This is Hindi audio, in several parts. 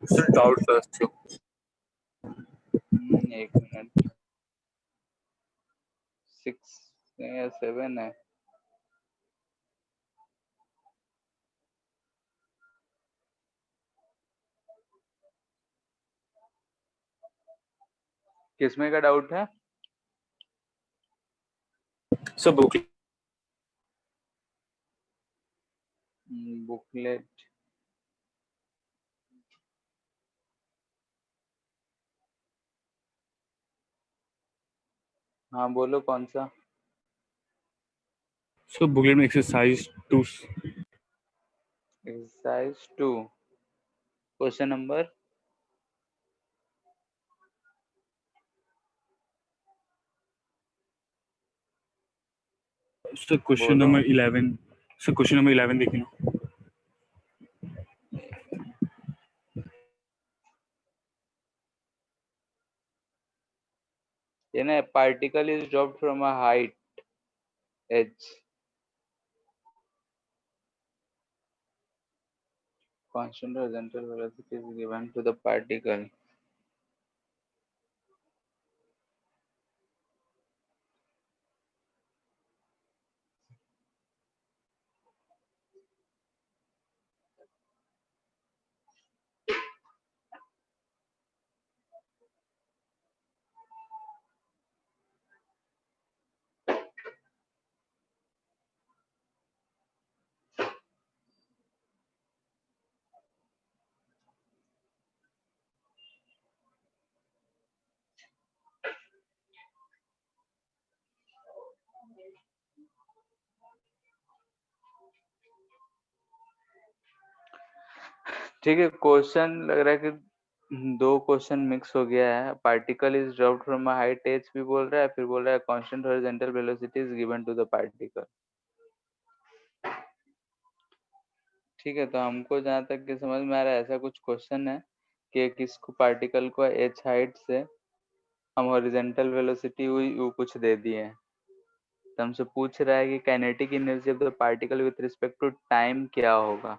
सर डाउट था क्यों? एक मिनट, 6 या 7 है। किसमें का डाउट है? Sir booklet. हाँ बोलो कौन सा? सर बुकलेट में exercise 2 exercise 2 question number sir question बोलो। नंबर 11। सर क्वेश्चन नंबर 11 देखिए ना। ये ना, particle is dropped from a height h, constant horizontal velocity is given to the particle. ठीक है, क्वेश्चन लग रहा है कि दो क्वेश्चन मिक्स हो गया है। Particle is dropped from a height h भी बोल रहा है, फिर बोल रहा है constant horizontal velocity is given to the particle. ठीक है, तो हमको जहां तक कि समझ में आ रहा है, ऐसा कुछ क्वेश्चन है कि किसको पार्टिकल को h हाइट से हम हॉरिजॉन्टल वेलोसिटी हुई वो कुछ दे दिए हैं, तो हमसे पूछ रहा है कि kinetic energy of the particle with respect to time क्या होगा।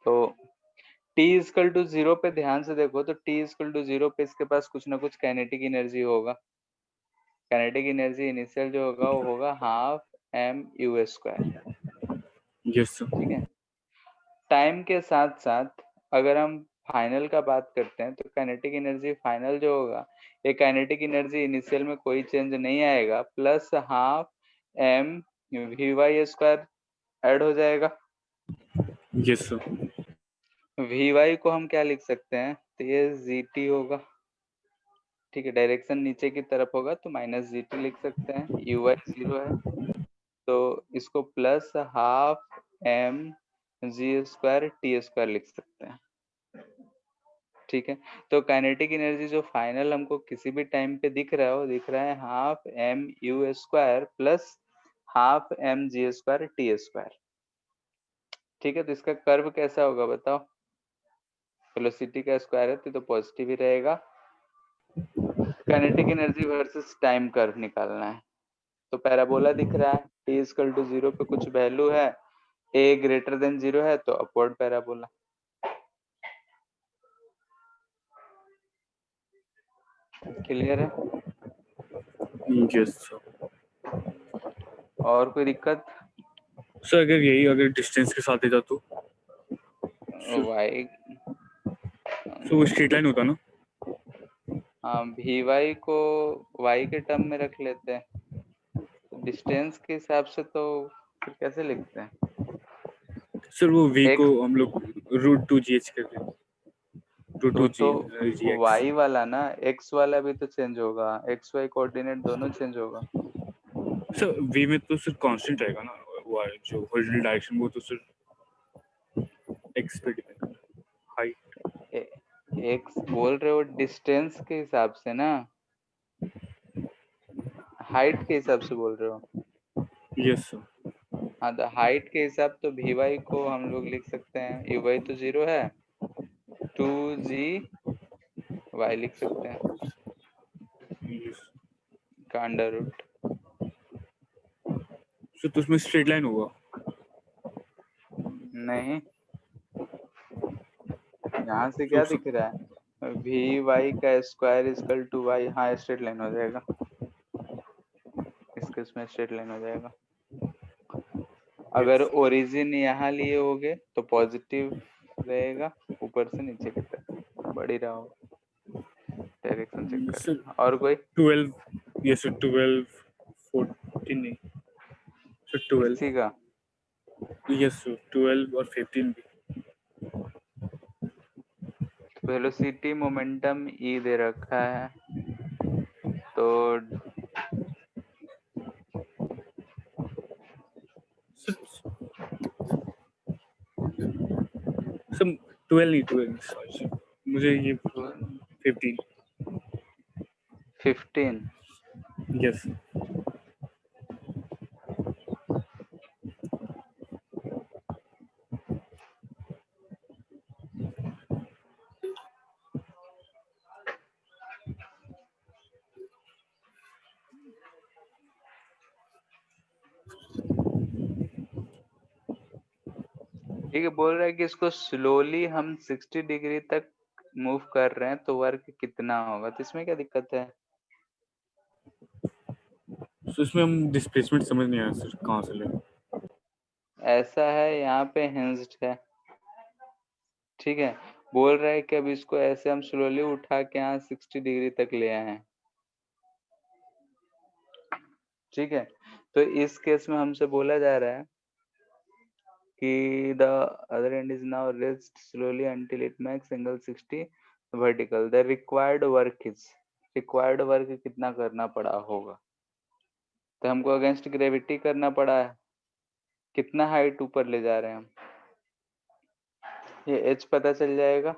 तो t इक्वल टू 0 पे ध्यान से देखो, तो t इक्वल टू 0 पे इसके पास कुछ ना कुछ काइनेटिक एनर्जी होगा। काइनेटिक एनर्जी इनिशियल जो होगा वो होगा हाफ m/u²। Yes sir. ठीक है, टाइम के साथ साथ अगर हम फाइनल का बात करते हैं तो काइनेटिक एनर्जी फाइनल जो होगा, ये काइनेटिक एनर्जी इनिशियल में कोई चेंज नहीं आएगा, प्लस हाफ m/v² ऐड हो जाएगा। Yes sir. vy को हम क्या लिख सकते हैं, तो ये gt होगा। ठीक है, डायरेक्शन नीचे की तरफ होगा तो माइनस gt लिख सकते हैं, uy 0 है तो इसको प्लस हाफ mg²t² लिख सकते हैं। ठीक है, तो काइनेटिक एनर्जी जो फाइनल हमको किसी भी टाइम पे दिख रहा है वो दिख रहा है half mu² plus half mg²t²। ठीक है, तो इसका कर्व कैसा होगा बताओ? वेलोसिटी का स्क्वायर है तो पॉजिटिव ही रहेगा। Kinetic energy versus time curve निकालना है, तो पैराबोला दिख रहा है, t इक्वल टू 0 पे कुछ वैल्यू है, a ग्रेटर देन 0 है तो अपवर्ड पैराबोला। क्लियर है? Yes sir. और कोई दिक्कत? सर अगर डिस्टेंस के साथ देता तो y, सो वो स्ट्रेट लाइन होता ना। हाँ vy को y के टर्म में रख लेते हैं, तो डिस्टेंस के हिसाब से तो फिर कैसे लिखते हैं? सर वो v को x हम लोग √2gh करते हैं। तो gx। y वाला ना, x वाला भी तो चेंज होगा, x y कोऑर्डिनेट दोनों चेंज होगा। सर v में तो सर कांस्टेंट रहेगा ना, वो जो हॉरिजॉन्टल डायरेक्शन वो तो सर x पे डिपेंड करता है, हाइट। x बोल रहे हो डिस्टेंस के हिसाब से ना, हाइट के हिसाब से बोल रहे हो? Yes sir. हाँ, तो हाइट के हिसाब तो vy को हम लोग लिख सकते हैं, uy तो 0 है, 2g y लिख सकते हैं का अंडर रूट। सर तो उसमें स्ट्रेट लाइन होगा। नहीं, यहाँ से क्या दिख रहा है, वी वाई का स्क्वायर इक्वल टू वाई। हाँ स्ट्रेट लाइन हो जाएगा, इस केस में स्ट्रेट लाइन हो जाएगा। अगर ओरिजिन यहाँ लिए होगे तो पॉजिटिव रहेगा, ऊपर से नीचे की तरफ बढ़ ही रहा होगा। डायरेक्शन चेक सर कर। और कोई 12, यस सर 12 14 नहीं सर 12, इसी का यस सर 12 और 15 भी। वेलोसिटी मोमेंटम ई दे रखा है, तो सर 12 नहीं 12 सॉरी मुझे ये 15 15। यस। ठीक है, बोल रहा है कि इसको स्लोली हम 60 डिग्री तक मूव कर रहे हैं तो वर्क कितना होगा, तो इसमें क्या दिक्कत है? तो इसमें हम डिस्प्लेसमेंट समझ नहीं आया सर कहाँ से लें। ऐसा है, यहाँ पे हिंज्ड है, ठीक है। बोल रहा है कि अब इसको ऐसे हम स्लोली उठा के यहाँ 60 डिग्री तक ले आए हैं, ठीक है। तो इस केस में हमसे बोला जा रहा है कि the other end is now raised slowly until it makes angle 60 vertical. The required work is, required work कितना करना पड़ा होगा, तो हमको अगेंस्ट ग्रेविटी करना पड़ा है। कितना हाइट ऊपर ले जा रहे हैं हम, ये h पता चल जाएगा।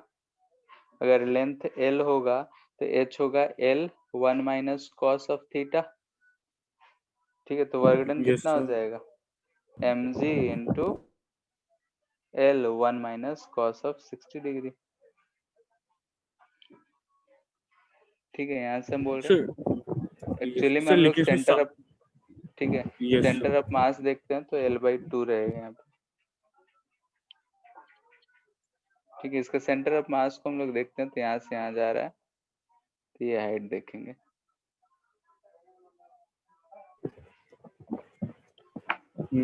अगर लेंथ l होगा तो h होगा l 1 minus cos of theta, ठीक है। तो वर्क डन यस कितना हो सर जाएगा, mg into l 1 minus cos of 60 degree, ठीक है। यहाँ से हम बोल रहे हैं सर एक्चुअली में सर हम लोग लेकिन इसमें सेंटर ऑफ, ठीक है, yes centre sir of mass देखते हैं तो L/2 रहेगा यहाँ पे, ठीक है। इसका सेंटर ऑफ मास को हम लोग देखते हैं तो यहाँ से यहाँ जा रहा है, तो ये हाइट देखेंगे।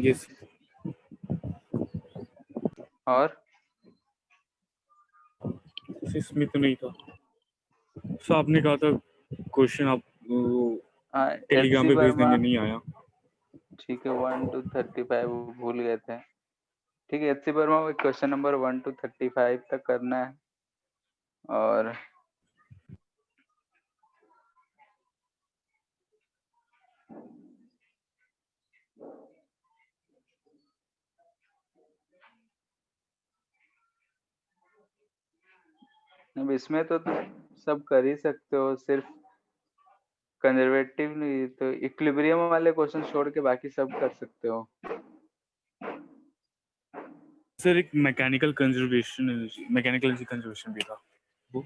यस और इसमें तो नहीं था सर, आपने कहा था क्वेश्चन आप एच टेलीग्राम सी पे भेज वर्मा, देंगे, नहीं आया। ठीक है 1 to 35 वो भूल गए थे, ठीक है। H C Verma question number 1 to 35 तक करना है। और अब इसमें तो सब कर ही सकते हो, सिर्फ कंजर्वेटिव नहीं तो इक्विलिब्रियम वाले क्वेश्चन छोड़ के बाकी सब कर सकते हो। सर एक mechanical conservation energy, mechanical energy conservation भी था वो।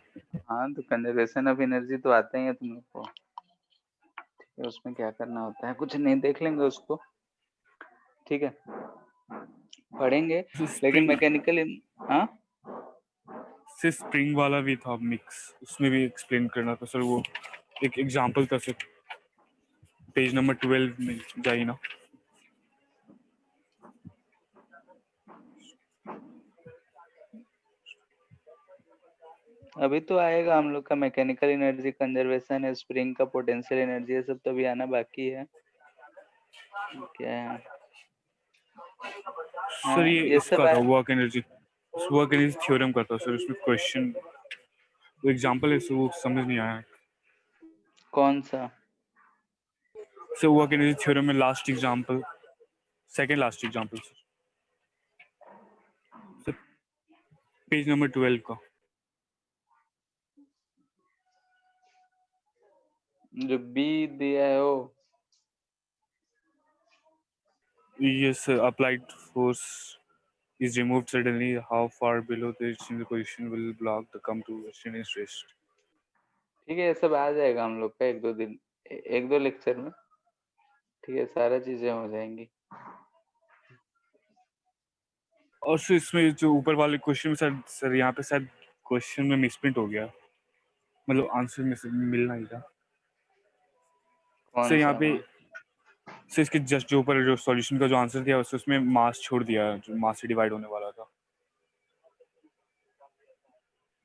हाँ तो कंजर्वेशन ऑफ एनर्जी तो आता ही है तुम लोग को, उसमें क्या करना होता है, कुछ नहीं, देख लेंगे उसको, ठीक है, पढ़ेंगे। लेकिन स्प्रिंग मैकेनिकल, हाँ से स्प्रिंग वाला भी था मिक्स, उसमें भी एक्सप्लेन करना था सर। वो एक एग्जांपल था सर, पेज नंबर 12 में जाइए ना। अभी तो आएगा हम लोग का मैकेनिकल एनर्जी कंजर्वेशन है, स्प्रिंग का पोटेंशियल एनर्जी, ये सब तो अभी आना बाकी है। क्या है, सर हाँ ये ये सब इसका था वर्क एनर्जी थ्योरम का था सर। उसमें क्वेश्चन वो एग्जांपल है सर, वो समझ नहीं आया कौन सा? सर। वर्क एनर्जी थ्योरम में last example, second last example sir, page number 12 का। जो बी दिया है वो, Yes, applied force is removed suddenly. How far below the original position will block the come to student's rest? ठीक है, ये सब आ जाएगा हम लोग का एक दो दिन, एक दो लेक्चर में, ठीक है, सारा चीजें हो जाएंगी। और सर इसमें जो ऊपर वाले क्वेश्चन में सर यहाँ पे शायद क्वेश्चन में मिसप्रिंट हो गया, मतलब आंसर में से मिलना ही था। कौन सर यहाँ सा पे में? सर इसके जस्ट जो ऊपर जो सॉल्यूशन का जो आंसर दिया उसमें मास छोड़ दिया, जो मास से डिवाइड होने वाला था,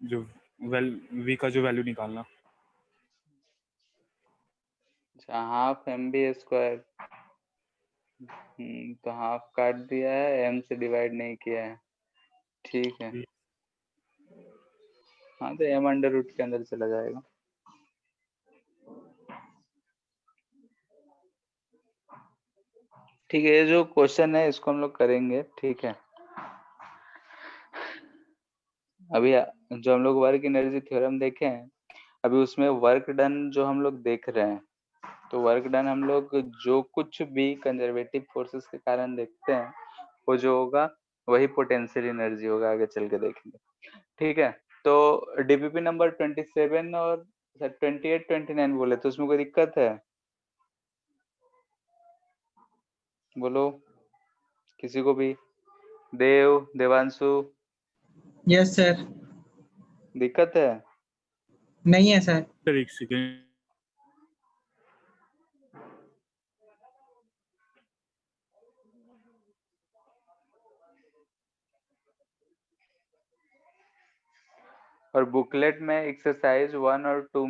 जो वी का जो वैल्यू निकालना। अच्छा, हाफ mv²। तो हाफ काट दिया है, m से डिवाइड नहीं किया है। ठीक है, हाँ तो m अंडर रूट के अंदर चला जाएगा। ठीक है, ये जो क्वेश्चन है इसको हम लोग करेंगे। ठीक है, अभी जो हम लोग वर्क एनर्जी थ्योरम देखे हैं, अभी उसमें वर्क डन जो हम लोग देख रहे हैं, तो वर्क डन हम लोग जो कुछ भी कंजर्वेटिव फोर्सेस के कारण देखते हैं, वो जो होगा वही पोटेंशियल एनर्जी होगा, आगे चल के देखेंगे। ठीक है, तो डीपीपी नंबर 27 और 28 29 बोले, तो उसमें कोई दिक्कत है? बोलो किसी को भी। Devanshu, yes sir. दिक्कत है? नहीं है सर। सर एक सेकेंड, और बुकलेट में एक्सरसाइज 1 और 2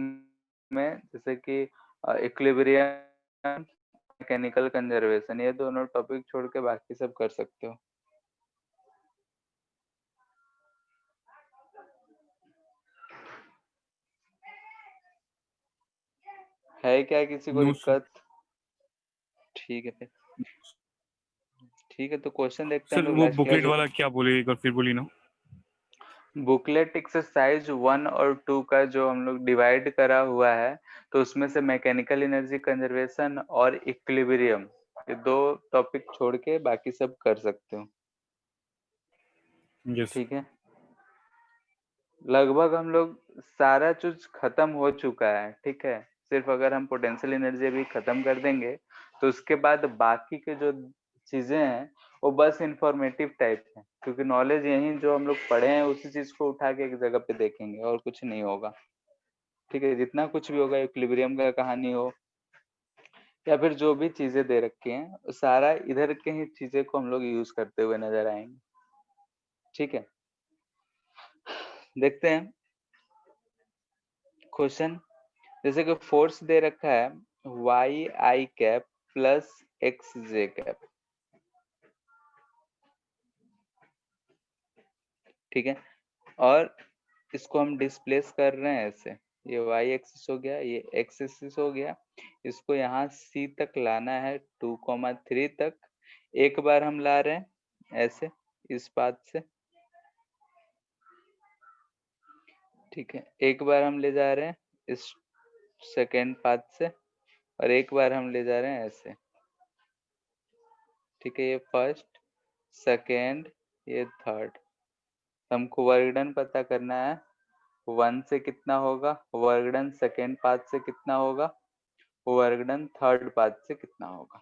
में जैसे कि इक्विलिब्रियम, मैकेनिकल कंजर्वेशन, ये दोनों टॉपिक छोड़ के बाकी सब कर सकते हो। है क्या किसी को नो सर। दिक्कत? ठीक है फिर, ठीक है, तो क्वेश्चन देखते हैं सर हम लोग वो लास्ट बुकलेट क्लास। वाला क्या बोले, एक बार फिर बोली ना। बुकलेट एक्सरसाइज 1 और 2 का जो हम लोग डिवाइड करा हुआ है, तो उसमें से मैकेनिकल एनर्जी कंजर्वेशन और इक्विलिब्रियम, ये दो टॉपिक छोड़ के बाकी सब कर सकते हो। यस। ठीक है, लगभग हम लोग सारा चीज खत्म हो चुका है। ठीक है, सिर्फ अगर हम पोटेंशियल एनर्जी भी खत्म कर देंगे, तो उसके बाद बाकी के जो चीजें हैं वो बस इंफॉर्मेटिव टाइप है, क्योंकि नॉलेज यही जो हम लोग पढ़े हैं उसी चीज को उठा के एक जगह पे देखेंगे और कुछ नहीं होगा। ठीक है, जितना कुछ भी होगा, इक्विलिब्रियम का कहानी हो या फिर जो भी चीजें दे रखी हैं, वो सारा इधर के ही चीजें को हम लोग यूज करते हुए नजर आएंगे। ठीक है, देखते हैं क्वेश्चन। जैसे कि फोर्स दे रखा है वाई आई कैप प्लस एक्स जे कैप। ठीक है, और इसको हम डिस्प्लेस कर रहे हैं ऐसे, ये वाई एक्सिस हो गया, ये एक्स एक्सिस हो गया, इसको यहाँ सी तक लाना है 2,3 तक। एक बार हम ला रहे हैं ऐसे इस पाथ से। ठीक है, एक बार हम ले जा रहे हैं इस सेकेंड पाथ से, और एक बार हम ले जा रहे हैं ऐसे। ठीक है, ये फर्स्ट, सेकेंड, ये थर्ड। हमको वर्क डन पता करना है, 1 से कितना होगा वर्क डन, सेकेंड पाथ से कितना होगा वर्क डन, थर्ड पाथ से कितना होगा।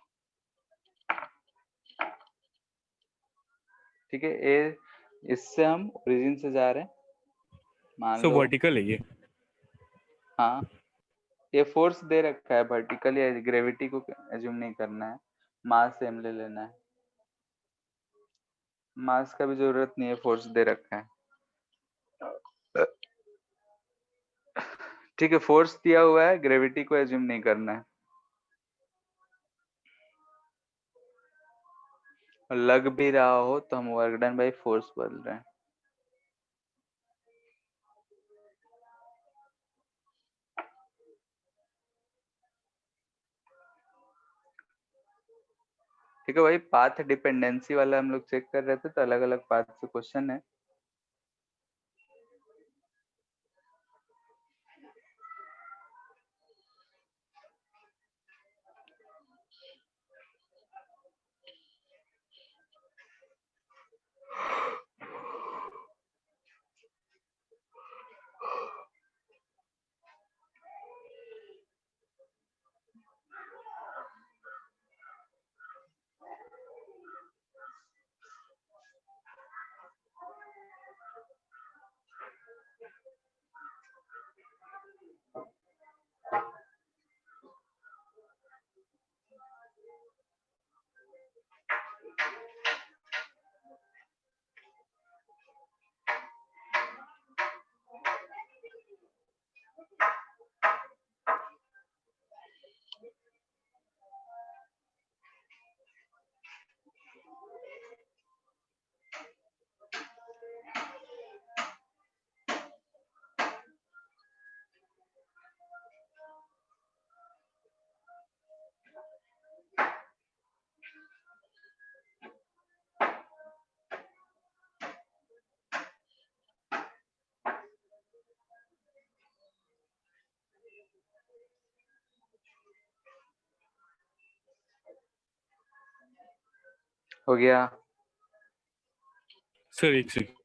ठीक है, ये इससे हम ओरिजिन से जा रहे हैं, मान सो लो। वर्टिकल है ये। हाँ, ये फोर्स दे रखा है वर्टिकल, या ग्रेविटी को एज्यूम नहीं करना है, मास सेम ले लेना है। मास का भी जरूरत नहीं है, फोर्स दे रखा है। ठीक है, फोर्स दिया हुआ है, ग्रेविटी को एज्यूम नहीं करना है। और लग भी रहा हो तो हम वर्क डन बाई फोर्स बदल रहे हैं। ठीक है, वही पाथ डिपेंडेंसी वाला हम लोग चेक कर रहे थे, तो अलग अलग पाथ से क्वेश्चन है। हो गया? सर एक सेकंड।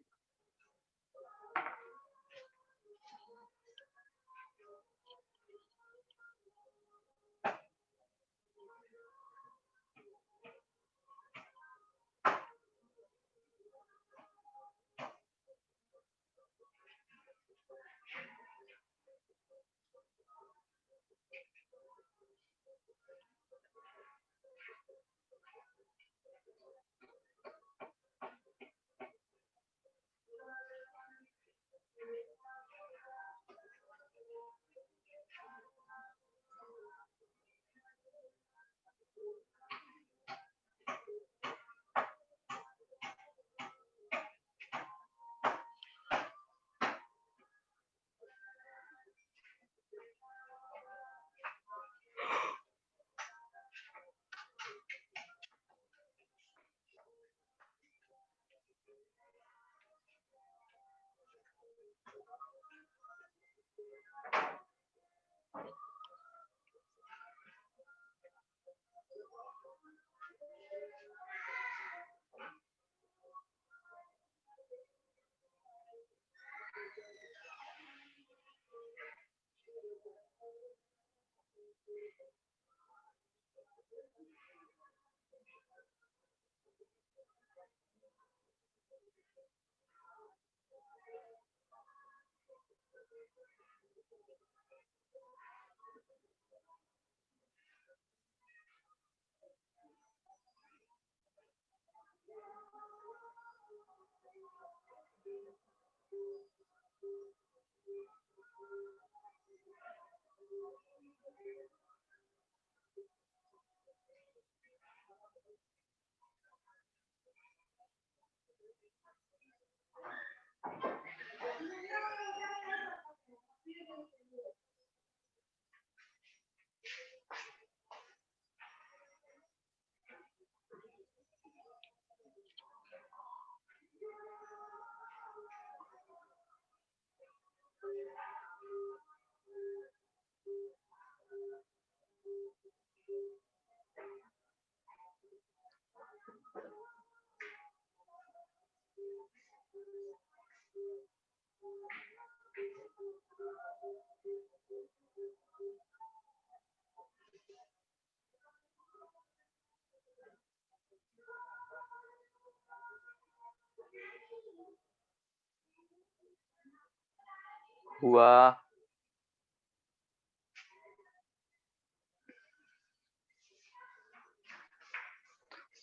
हुआ?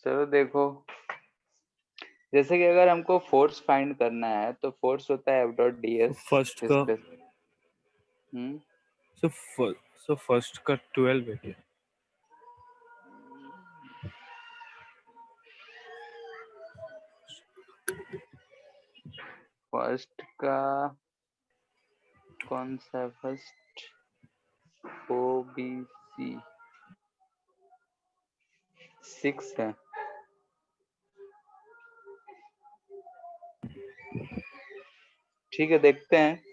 चलो देखो, जैसे कि अगर हमको फोर्स फाइंड करना है तो फोर्स होता है F.ds फर्स्ट का सो फर्स्ट का 12 है क्या? फर्स्ट का कौन सा? फर्स्ट OBC 6 है। ठीक है, देखते हैं।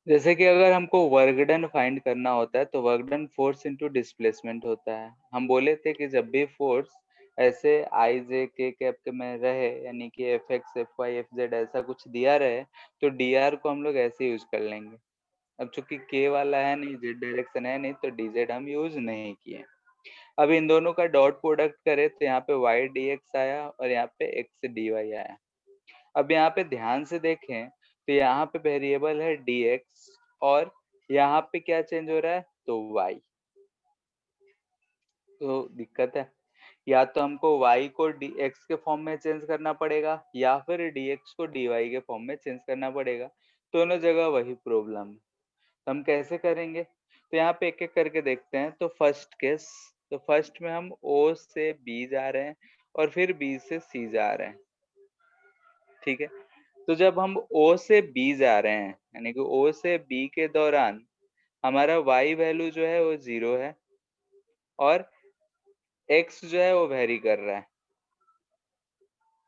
जैसे कि अगर हमको वर्क डन फाइंड करना होता है तो work done force into displacement होता है। हम बोले थे कि जब भी फोर्स ऐसे आई जे के कैप के में रहे, यानी कि F X F Y F Z ऐसा कुछ दिया रहे, तो डी आर को हम लोग ऐसे यूज कर लेंगे। अब चूंकि के वाला है नहीं, जेड डायरेक्शन है नहीं, तो डी जेड हम यूज नहीं किए। अब इन दोनों का डॉट प्रोडक्ट करे तो यहाँ पे वाई डी एक्स आया और यहाँ पे एक्स डी वाई आया। अब यहाँ पे ध्यान से देखें तो यहाँ पे वेरिएबल है dx और यहाँ पे क्या चेंज हो रहा है? तो y। तो दिक्कत है। या तो हमको y को dx के फॉर्म में चेंज करना पड़ेगा या फिर dx को dy के फॉर्म में चेंज करना पड़ेगा। दोनों जगह वही प्रॉब्लम है। तो हम कैसे करेंगे? तो यहाँ पे एक एक करके देखते हैं। तो फर्स्ट केस, तो फर्स्ट में हम O से B जा रहे हैं और फिर B से C जा रहे हैं, ठीक है। तो जब हम O से B जा रहे हैं, यानी कि O से B के दौरान हमारा y वैल्यू जो है वो 0 है और x जो है वो वेरी कर रहा है,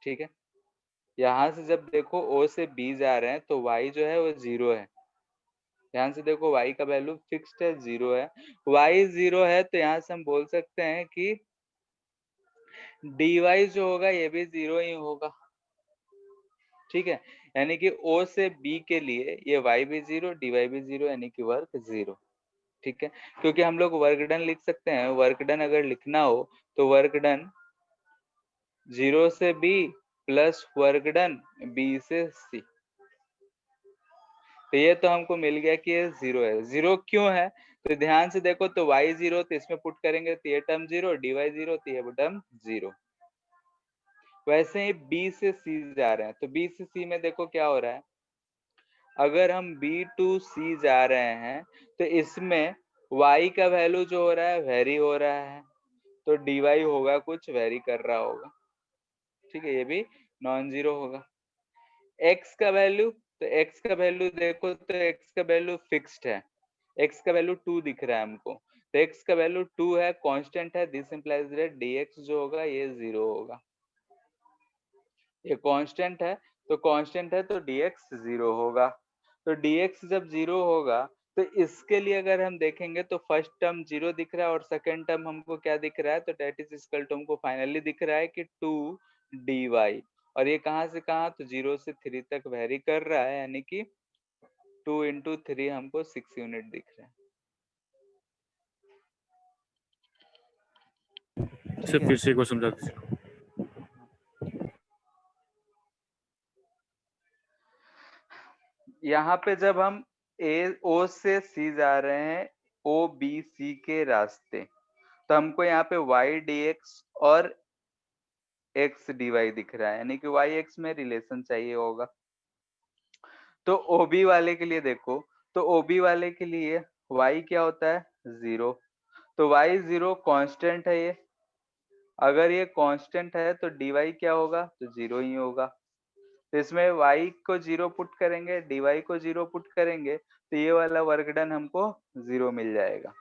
ठीक है। यहाँ से जब देखो O से B जा रहे हैं तो y जो है वो 0 है। ध्यान से देखो y का वैल्यू फिक्स्ड है, 0 है। y 0 है तो यहाँ से हम बोल सकते हैं कि dy जो होगा ये भी 0 ही होगा, ठीक है। यानी कि O से B के लिए ये y भी 0, dy भी 0, यानी कि वर्क 0, ठीक है। क्योंकि हम लोग वर्क डन लिख सकते हैं। वर्क डन अगर लिखना हो तो वर्क डन 0 से B plus work done B से C। तो ये तो हमको मिल गया कि ये 0 है। 0 क्यों है? तो ध्यान से देखो, तो y 0 तो इसमें पुट करेंगे तो ये टर्म 0, dy 0 तो ये टर्म 0। वैसे ही B से C जा रहे हैं तो B से C में देखो क्या हो रहा है। अगर हम B to C जा रहे हैं तो इसमें y का वैल्यू जो हो रहा है वेरी हो रहा है, तो dy होगा कुछ वेरी कर रहा होगा, ठीक है। ये भी नॉन जीरो होगा। x का वैल्यू, तो x का वैल्यू देखो तो x का वैल्यू फिक्स्ड है। x का वैल्यू 2 दिख रहा है हमको, तो x का वैल्यू 2 है, कांस्टेंट है। दिस इंप्लाइज दैट dx जो होगा ये 0 होगा। ये कांस्टेंट है, तो कांस्टेंट है तो dx 0 होगा। तो dx जब 0 होगा तो इसके लिए अगर हम देखेंगे तो फर्स्ट टर्म 0 दिख रहा है और सेकंड टर्म हमको क्या दिख रहा है, तो डेट इज इक्वल टू हमको फाइनली दिख रहा है कि 2 dy। और ये कहाँ से कहाँ, तो 0 से 3 तक वेरी कर रहा है, यानी कि 2 into 3 हमको 6 यूनिट दिख रहा है, सर ठीक है। फिर से एक बार समझा दीजिए। यहाँ पे जब हम O से C जा रहे हैं OBC के रास्ते, तो हमको यहाँ पे y dx और x dy दिख रहा है, यानी कि y x में रिलेशन चाहिए होगा। तो OB वाले के लिए देखो, तो OB वाले के लिए y क्या होता है 0, तो y 0 कांस्टेंट है ये। अगर ये कांस्टेंट है तो dy क्या होगा, तो 0 ही होगा। तो इसमें y को 0 पुट करेंगे, dy को 0 पुट करेंगे, तो ये वाला वर्क डन हमको 0 मिल जाएगा,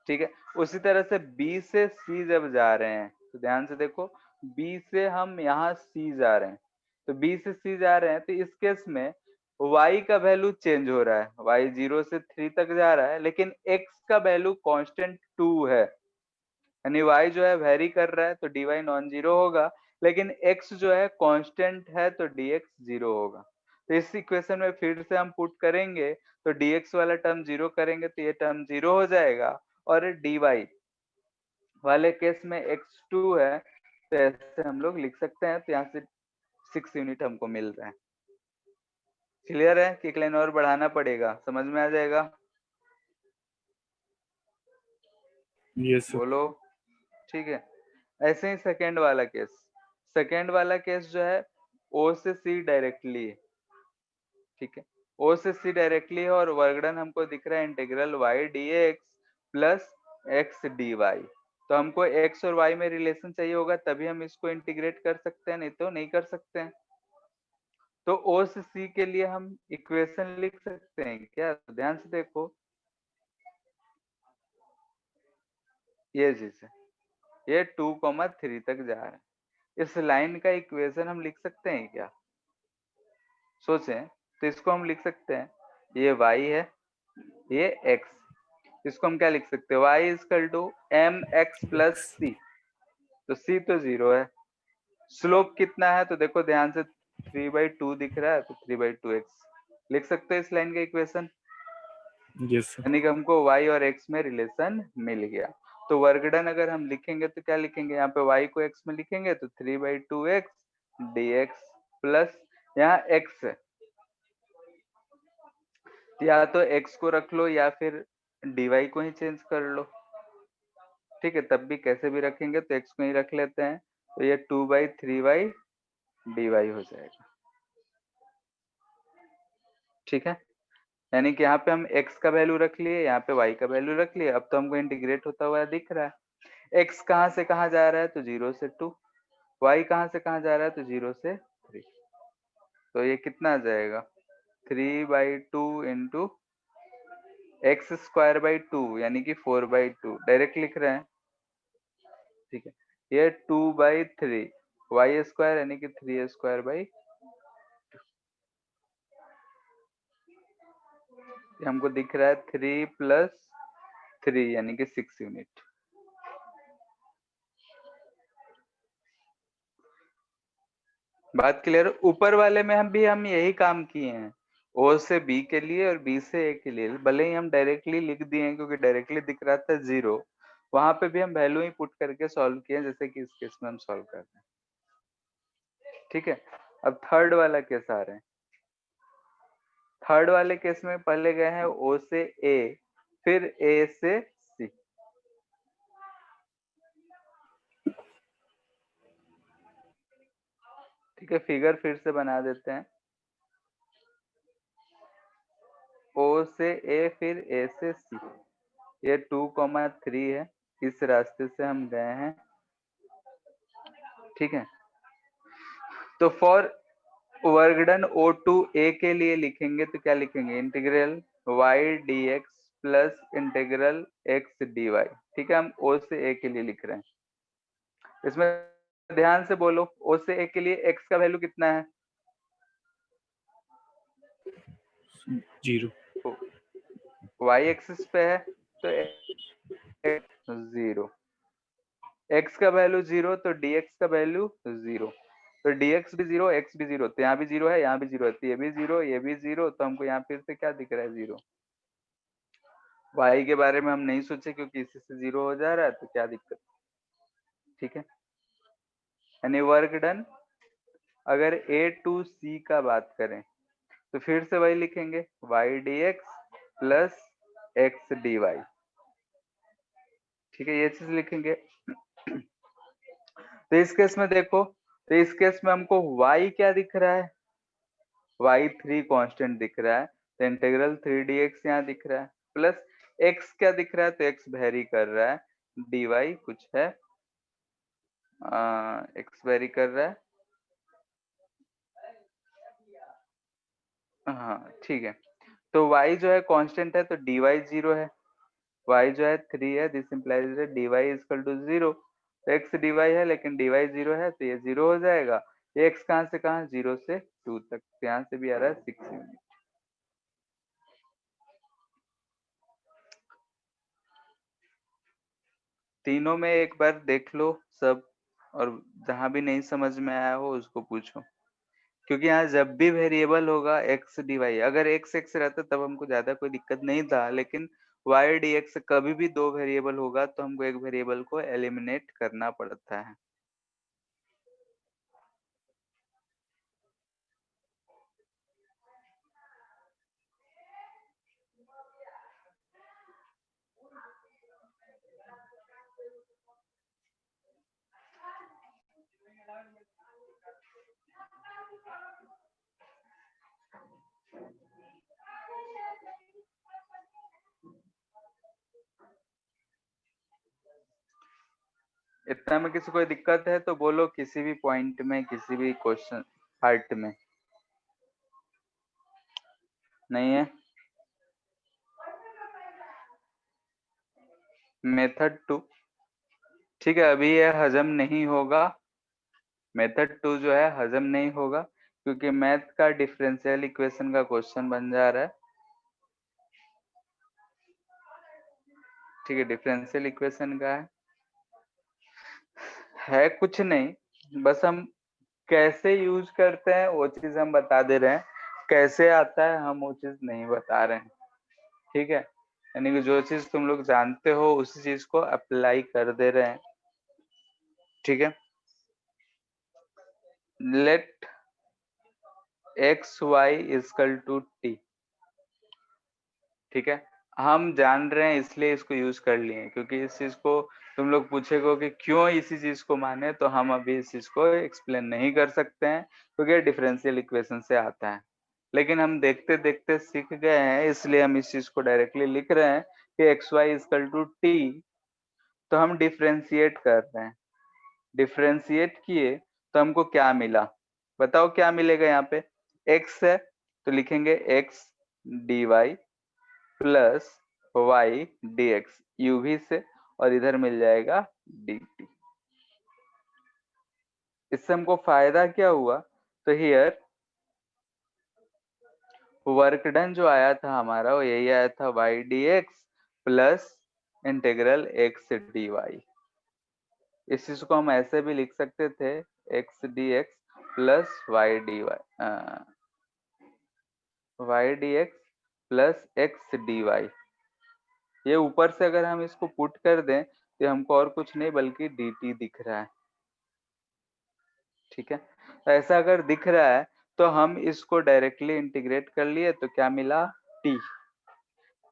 ठीक है। उसी तरह से B से C जब जा रहे हैं तो ध्यान से देखो, B से हम यहाँ C जा रहे हैं, तो B से C जा रहे हैं तो इस केस में y का वैल्यू चेंज हो रहा है। y 0 से 3 तक जा रहा है, लेकिन x का वैल्यू कांस्टेंट 2 है, यानी y जो है वेरी कर रहा है, तो dy नॉन जीरो होगा। लेकिन x जो है कांस्टेंट है, तो dx 0 होगा। तो इस इक्वेशन में फिर से हम पुट करेंगे, तो dx वाला टर्म 0 करेंगे तो ये टर्म 0 हो जाएगा, और dy वाले केस में x2 है, तो ऐसे हम लोग लिख सकते हैं। तो यहाँ से 6 यूनिट हमको मिल रहा है। क्लियर है कि एक लाइन और बढ़ाना पड़ेगा? समझ में आ जाएगा? Yes sir. बोलो, ठीक है। ऐसे ही सेकेंड वाला केस, सेकेंड वाला केस जो है O से C डायरेक्टली है, ठीक है। O से C डायरेक्टली है और वर्क डन हमको दिख रहा है integral y dx plus x dy। तो हमको x और y में रिलेशन चाहिए होगा, तभी हम इसको इंटीग्रेट कर सकते हैं, नहीं तो नहीं कर सकते हैं। तो O से C के लिए हम इक्वेशन लिख सकते हैं क्या? ध्यान से देखो, ये चीज है, ये 2,3 तक जा रहा है। इस लाइन का इक्वेशन हम लिख सकते हैं क्या? सोचें। तो इसको हम लिख सकते हैं, ये y है, ये x, इसको हम क्या लिख सकते हैं, y equal to mx plus c। तो c तो 0 है। स्लोप कितना है, तो देखो ध्यान से 3/2 दिख रहा है, तो 3/2x लिख सकते हैं इस लाइन का इक्वेशन। Yes sir. यानी कि हमको y और x में रिलेशन मिल गया। तो वर्क डन अगर हम लिखेंगे तो क्या लिखेंगे, यहाँ पे y को x में लिखेंगे तो 3/2x dx प्लस यहाँ x है, या तो x को रख लो या फिर dy को ही चेंज कर लो। ठीक है, तब भी कैसे भी रखेंगे तो x को ही रख लेते हैं, तो ये 2/3y dy हो जाएगा। ठीक है, यानी कि यहाँ पे हम x का वैल्यू रख लिए, यहाँ पे y का वैल्यू रख लिए। अब तो हमको इंटीग्रेट होता हुआ दिख रहा है। x कहाँ से कहाँ जा रहा है, तो 0 से 2। y कहाँ से कहाँ जा रहा है, तो 0 से 3। तो ये कितना आ जाएगा, 3/2 इंटू x²/2 यानी कि 4/2 डायरेक्ट लिख रहे हैं। ठीक है, ये 2/3 y² यानी कि 3² हमको दिख रहा है 3 + 3 यानी कि 6 यूनिट। बात क्लियर? ऊपर वाले में हम यही काम किए हैं, ओ से बी के लिए और बी से ए के लिए, भले ही हम डायरेक्टली लिख दिए हैं क्योंकि डायरेक्टली दिख रहा था 0, वहां पे भी हम वैल्यू ही पुट करके सॉल्व किए, जैसे कि इस केस में हम सॉल्व कर रहे हैं। ठीक है, अब थर्ड वाला केस आ रहे हैं। थर्ड वाले केस में पहले गए हैं ओ से ए, फिर ए से सी। ठीक है, फिगर फिर से बना देते हैं। ओ से ए फिर ए से सी, ये 2,3 है, इस रास्ते से हम गए हैं। ठीक है, तो for work done O to A के लिए लिखेंगे तो क्या लिखेंगे, integral y dx plus integral x dy। ठीक है, हम ओ से ए के लिए लिख रहे हैं। इसमें ध्यान से बोलो, ओ से ए के लिए x का वैल्यू कितना है, 0। y एक्सिस पे है तो 0, x का वैल्यू 0 तो dx का वैल्यू 0, तो dx भी 0 x भी 0, तो यहाँ भी 0 है, यहाँ भी 0 है, तो ये भी 0 ये भी 0, तो हमको यहाँ फिर से क्या दिख रहा है, 0। y के बारे में हम नहीं सोचे क्योंकि इसी से 0 हो जा रहा है, तो क्या दिक्कत। ठीक है, यानी वर्क डन। अगर a टू c का बात करें तो फिर से वही लिखेंगे, y dx plus x dy। ठीक है, ये चीज लिखेंगे। तो इस केस में देखो, तो इस केस में हमको y क्या दिख रहा है, y 3 कांस्टेंट दिख रहा है, तो इंटीग्रल 3dx यहाँ दिख रहा है, प्लस x क्या दिख रहा है, तो x वेरी कर रहा है, dy कुछ है, x वेरी कर रहा है। हाँ ठीक है, तो y जो है कांस्टेंट है तो dy 0 है, y जो है 3 है, this implies dy equal to 0, तो x dy है लेकिन dy 0 है, तो ये 0 हो जाएगा। ये x कहाँ से कहाँ, 0 से 2 तक, तो यहाँ से भी आ रहा है 6 यूनिट। तीनों में एक बार देख लो सब, और जहां भी नहीं समझ में आया हो उसको पूछो, क्योंकि यहाँ जब भी वेरिएबल होगा x dy, अगर x x रहता तब हमको ज्यादा कोई दिक्कत नहीं था, लेकिन y dx कभी भी दो वेरिएबल होगा तो हमको एक वेरिएबल को एलिमिनेट करना पड़ता है। इतना में किसी कोई दिक्कत है तो बोलो, किसी भी पॉइंट में, किसी भी क्वेश्चन पार्ट में नहीं है। मेथड 2, ठीक है, अभी ये हजम नहीं होगा, मेथड 2 जो है हजम नहीं होगा क्योंकि मैथ का डिफरेंशियल इक्वेशन का क्वेश्चन बन जा रहा है। ठीक है, डिफरेंशियल इक्वेशन का है कुछ नहीं, बस हम कैसे यूज करते हैं वो चीज हम बता दे रहे हैं, कैसे आता है हम वो चीज नहीं बता रहे हैं। ठीक है, यानी कि जो चीज तुम लोग जानते हो उसी चीज को अप्लाई कर दे रहे हैं। ठीक है, let x y equal to t। ठीक है, हम जान रहे हैं इसलिए इसको यूज कर लिए, क्योंकि इस चीज को तुम लोग पूछेगो कि क्यों इसी चीज को माने, तो हम अभी इस चीज को एक्सप्लेन नहीं कर सकते हैं क्योंकि डिफरेंशियल इक्वेशन से आता है। लेकिन हम देखते देखते सीख गए हैं, इसलिए हम इस चीज को डायरेक्टली लिख रहे हैं कि X Y equal to T. तो हम डिफरेंशिएट कर रहे हैं, डिफरेंशिएट किए तो हमको क्या मिला, बताओ क्या मिलेगा। यहाँ पे x है तो लिखेंगे x dy plus y dx uv से, और इधर मिल जाएगा dt। इससे हमको फायदा क्या हुआ, तो हियर वर्क डन जो आया था हमारा वो यही आया था y dx plus integral x dy। इस चीज को हम ऐसे भी लिख सकते थे x dx plus y dy, y dx plus x dy। ये ऊपर से अगर हम इसको पुट कर दें तो हमको और कुछ नहीं बल्कि dt दिख रहा है। ठीक है, तो ऐसा अगर दिख रहा है तो हम इसको डायरेक्टली इंटीग्रेट कर लिए तो क्या मिला t।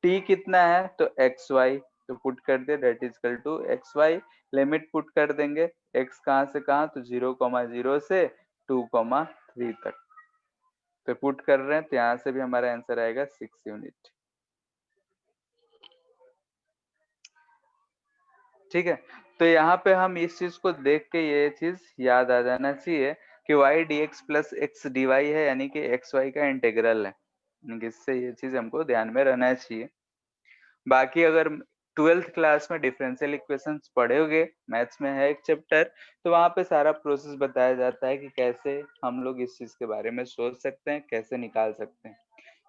t कितना है तो xy, तो पुट कर दे that is equal to xy। Limit put कर देंगे x कहां से कहां, तो 0,0 से 2,3 तक। तो पुट कर रहे हैं तो यहाँ से भी हमारा आंसर आएगा 6 यूनिट। ठीक है, तो यहाँ पे हम इस चीज को देख के ये चीज याद आ जाना चाहिए कि y dx plus x dy है, यानी कि x y का इंटीग्रल है, यानी कि इससे ये चीज हमको ध्यान में रहना चाहिए। बाकी अगर 12th क्लास में डिफरेंशियल इक्वेशंस पढ़ोगे, मैथ्स में है एक चैप्टर, तो वहां पे सारा प्रोसेस बताया जाता है कि कैसे हम लोग इस चीज के बारे में सोच सकते हैं, कैसे निकाल सकते हैं।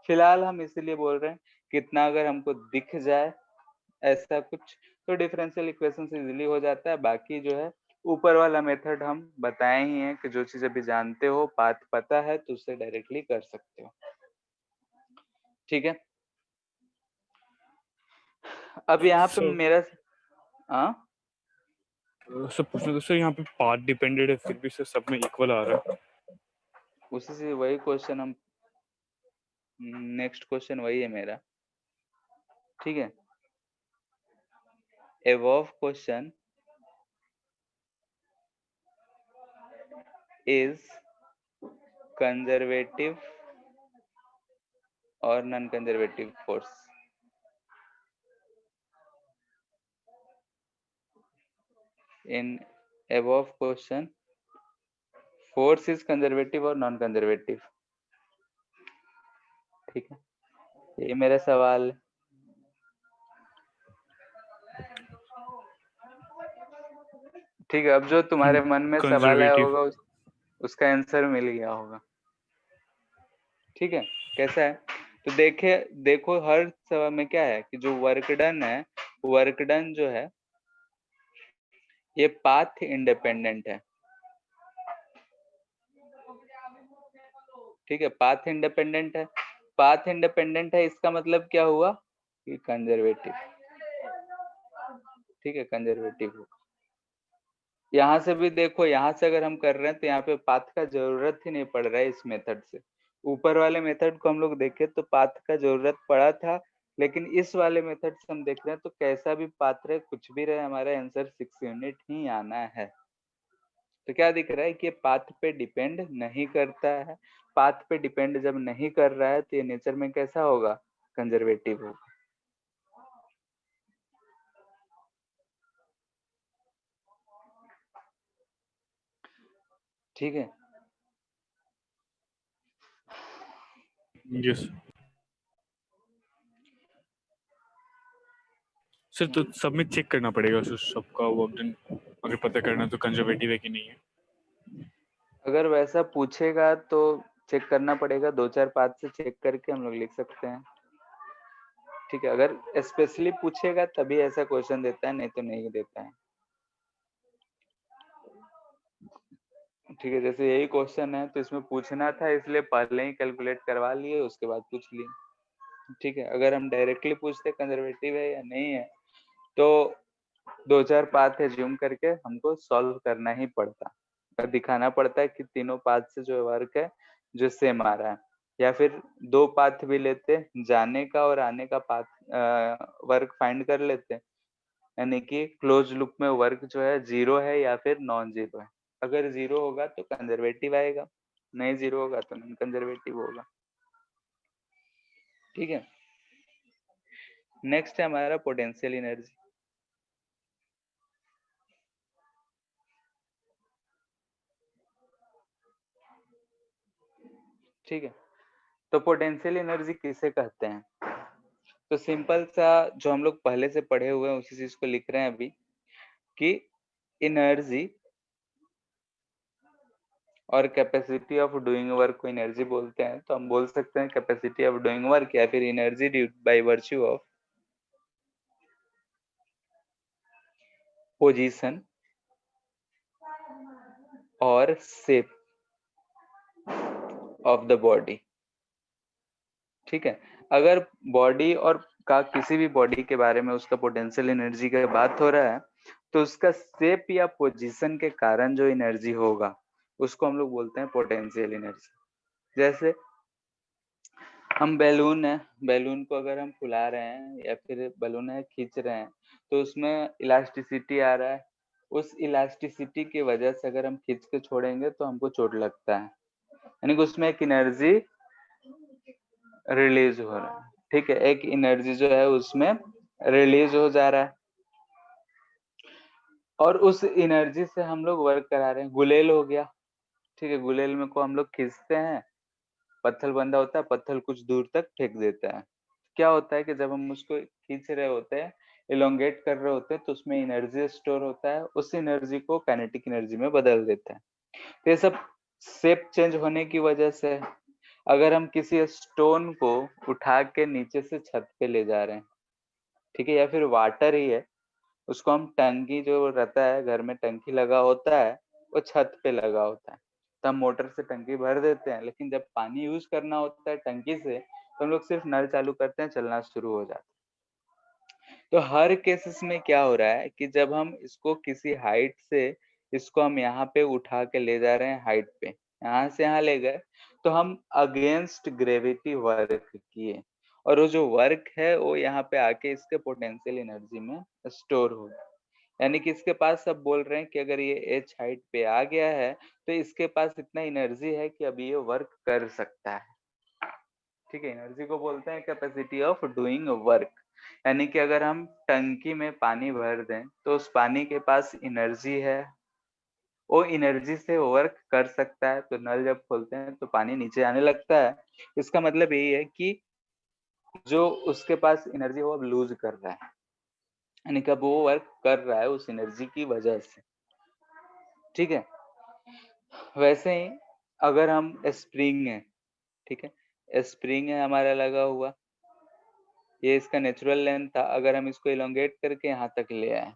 फिलहाल हम इसीलिए बोल रहे हैं कितना अगर हमको दिख जाए ऐसा कुछ तो डिफरेंशियल इक्वेशन से इजीली हो जाता है। बाकी जो है ऊपर वाला मेथड हम बताए ही हैं कि जो चीज अभी जानते हो, पाथ पता है, तो उससे डायरेक्टली कर सकते हो। ठीक है, अब यहाँ पे मेरा सर पूछना था सर, यहाँ पे पाथ डिपेंडेंट है फिर भी सर सब में इक्वल आ रहा है। उसी से वही क्वेश्चन हम नेक्स्ट क्वेश्चन वही है मेरा। ठीक है, above question is conservative or non-conservative force? In above question, force is conservative or non-conservative? ठीक है, ये मेरा सवाल है। ठीक है, अब जो तुम्हारे मन में सवाल आया होगा उसका आंसर मिल गया होगा। ठीक है, कैसा है तो देखो हर सवाल में क्या है कि जो वर्क डन है, वर्क डन जो है ये पाथ इंडिपेंडेंट है। ठीक है, पाथ इंडिपेंडेंट है, पाथ इंडिपेंडेंट है इसका मतलब क्या हुआ कि कंजर्वेटिव। ठीक है, कंजर्वेटिव होगा। यहाँ से भी देखो, यहाँ से अगर हम कर रहे हैं तो यहाँ पे पाथ का जरूरत ही नहीं पड़ रहा है इस मेथड से। ऊपर वाले मेथड को हम लोग देखें तो पाथ का जरूरत पड़ा था, लेकिन इस वाले मेथड से हम देख रहे हैं तो कैसा भी पाथ रहे, कुछ भी रहे, हमारा आंसर 6 यूनिट ही आना है। तो क्या दिख रहा है कि पाथ पे डिपेंड नहीं करता है। पाथ पे डिपेंड जब नहीं कर रहा है तो ये नेचर में कैसा होगा, कंजर्वेटिव होगा। ठीक है, यस सर, तो सब में चेक करना पड़ेगा सर सबका वर्क डन, अगर पता करना तो कंजर्वेटिव है कि नहीं है। अगर वैसा पूछेगा तो चेक करना पड़ेगा, 2-4 पाथ से चेक करके हम लोग लिख सकते हैं। ठीक है, अगर स्पेशली पूछेगा तभी ऐसा क्वेश्चन देता है, नहीं तो नहीं देता है। ठीक है, जैसे यही क्वेश्चन है तो इसमें पूछना था इसलिए पहले ही कैलकुलेट करवा लिए, उसके बाद पूछ लिए। ठीक है, अगर हम डायरेक्टली पूछते कंजर्वेटिव है या नहीं है तो 2-4 पाथ एज्यूम करके हमको सॉल्व करना ही पड़ता, दिखाना पड़ता है कि तीनों पाथ से जो वर्क है जो सेम आ रहा है। या फिर 2 पाथ भी लेते, जाने का और आने का पाथ वर्क फाइंड कर लेते, यानी कि क्लोज लूप में वर्क जो है 0 है या फिर नॉन जीरो है। अगर 0 होगा तो कंजर्वेटिव आएगा, नहीं 0 होगा तो नॉन कंजर्वेटिव होगा। ठीक है, नेक्स्ट है हमारा पोटेंशियल एनर्जी। ठीक है, तो पोटेंशियल एनर्जी किसे कहते हैं? तो सिंपल सा जो हम लोग पहले से पढ़े हुए हैं उसी चीज को लिख रहे हैं अभी, कि एनर्जी और कैपेसिटी ऑफ डूइंग वर्क को एनर्जी बोलते हैं। तो हम बोल सकते हैं कैपेसिटी ऑफ डूइंग वर्क या फिर energy due by virtue of position और शेप ऑफ द बॉडी। ठीक है, अगर बॉडी और का किसी भी बॉडी के बारे में उसका पोटेंशियल एनर्जी का बात हो रहा है तो उसका शेप या पोजीशन के कारण जो एनर्जी होगा उसको हम लोग बोलते हैं पोटेंशियल एनर्जी। जैसे हम बैलून है, बैलून को अगर हम फुला रहे हैं या फिर बैलून है खींच रहे हैं तो उसमें इलास्टिसिटी आ रहा है, उस इलास्टिसिटी की वजह से अगर हम खींच के छोड़ेंगे तो हमको चोट लगता है, यानी कि उसमें एक एनर्जी रिलीज हो रहा है। ठीक है, एक एनर्जी जो है उसमें रिलीज हो जा रहा है और उस एनर्जी से हम लोग वर्क करा रहे हैं। गुलेल हो गया, ठीक है, गुलेल में को हम लोग खींचते हैं, पत्थर बंधा होता है, पत्थर कुछ दूर तक फेंक देता है। क्या होता है कि जब हम उसको खींच रहे होते हैं, इलोंगेट कर रहे होते हैं तो उसमें एनर्जी स्टोर होता है, उस एनर्जी को काइनेटिक एनर्जी में बदल देता है। तो ये सब शेप चेंज होने की वजह से अगर हम किसी स्टोन को उठा के नीचे से छत पे ले जा रहे हैं, ठीक है, या फिर वाटर ही है, उसको हम टंकी जो रहता है घर में टंकी लगा होता है वो छत पे लगा होता है, तो हम मोटर से टंकी भर देते हैं, लेकिन जब पानी यूज करना होता है टंकी से तो हम लोग सिर्फ नल चालू करते हैं, चलना शुरू हो जाता है। तो हर केसेस में क्या हो रहा है कि जब हम इसको किसी हाइट से इसको हम यहाँ पे उठा के ले जा रहे हैं हाइट पे, यहाँ से यहाँ ले गए तो हम अगेंस्ट ग्रेविटी वर्क किए और वो जो वर्क है वो यहाँ पे आके इसके पोटेंशियल एनर्जी में स्टोर हो गया। यानी कि इसके पास सब बोल रहे हैं कि अगर ये एच हाइट पे आ गया है तो इसके पास इतना एनर्जी है कि अभी ये वर्क कर सकता है। ठीक है, एनर्जी को बोलते हैं कैपेसिटी ऑफ डूइंग वर्क। यानी कि अगर हम टंकी में पानी भर दें तो उस पानी के पास एनर्जी है, वो एनर्जी से वर्क कर सकता है। तो नल जब खोलते हैं तो पानी नीचे आने लगता है, इसका मतलब यही है कि जो उसके पास एनर्जी वो अब लूज कर रहा है, यानी कि अब वो वर्क कर रहा है उस एनर्जी की वजह से। ठीक है, वैसे ही अगर हम स्प्रिंग है, ठीक है, स्प्रिंग है हमारा लगा हुआ, ये इसका नेचुरल लेंथ था, अगर हम इसको इलोंगेट करके यहाँ तक ले आए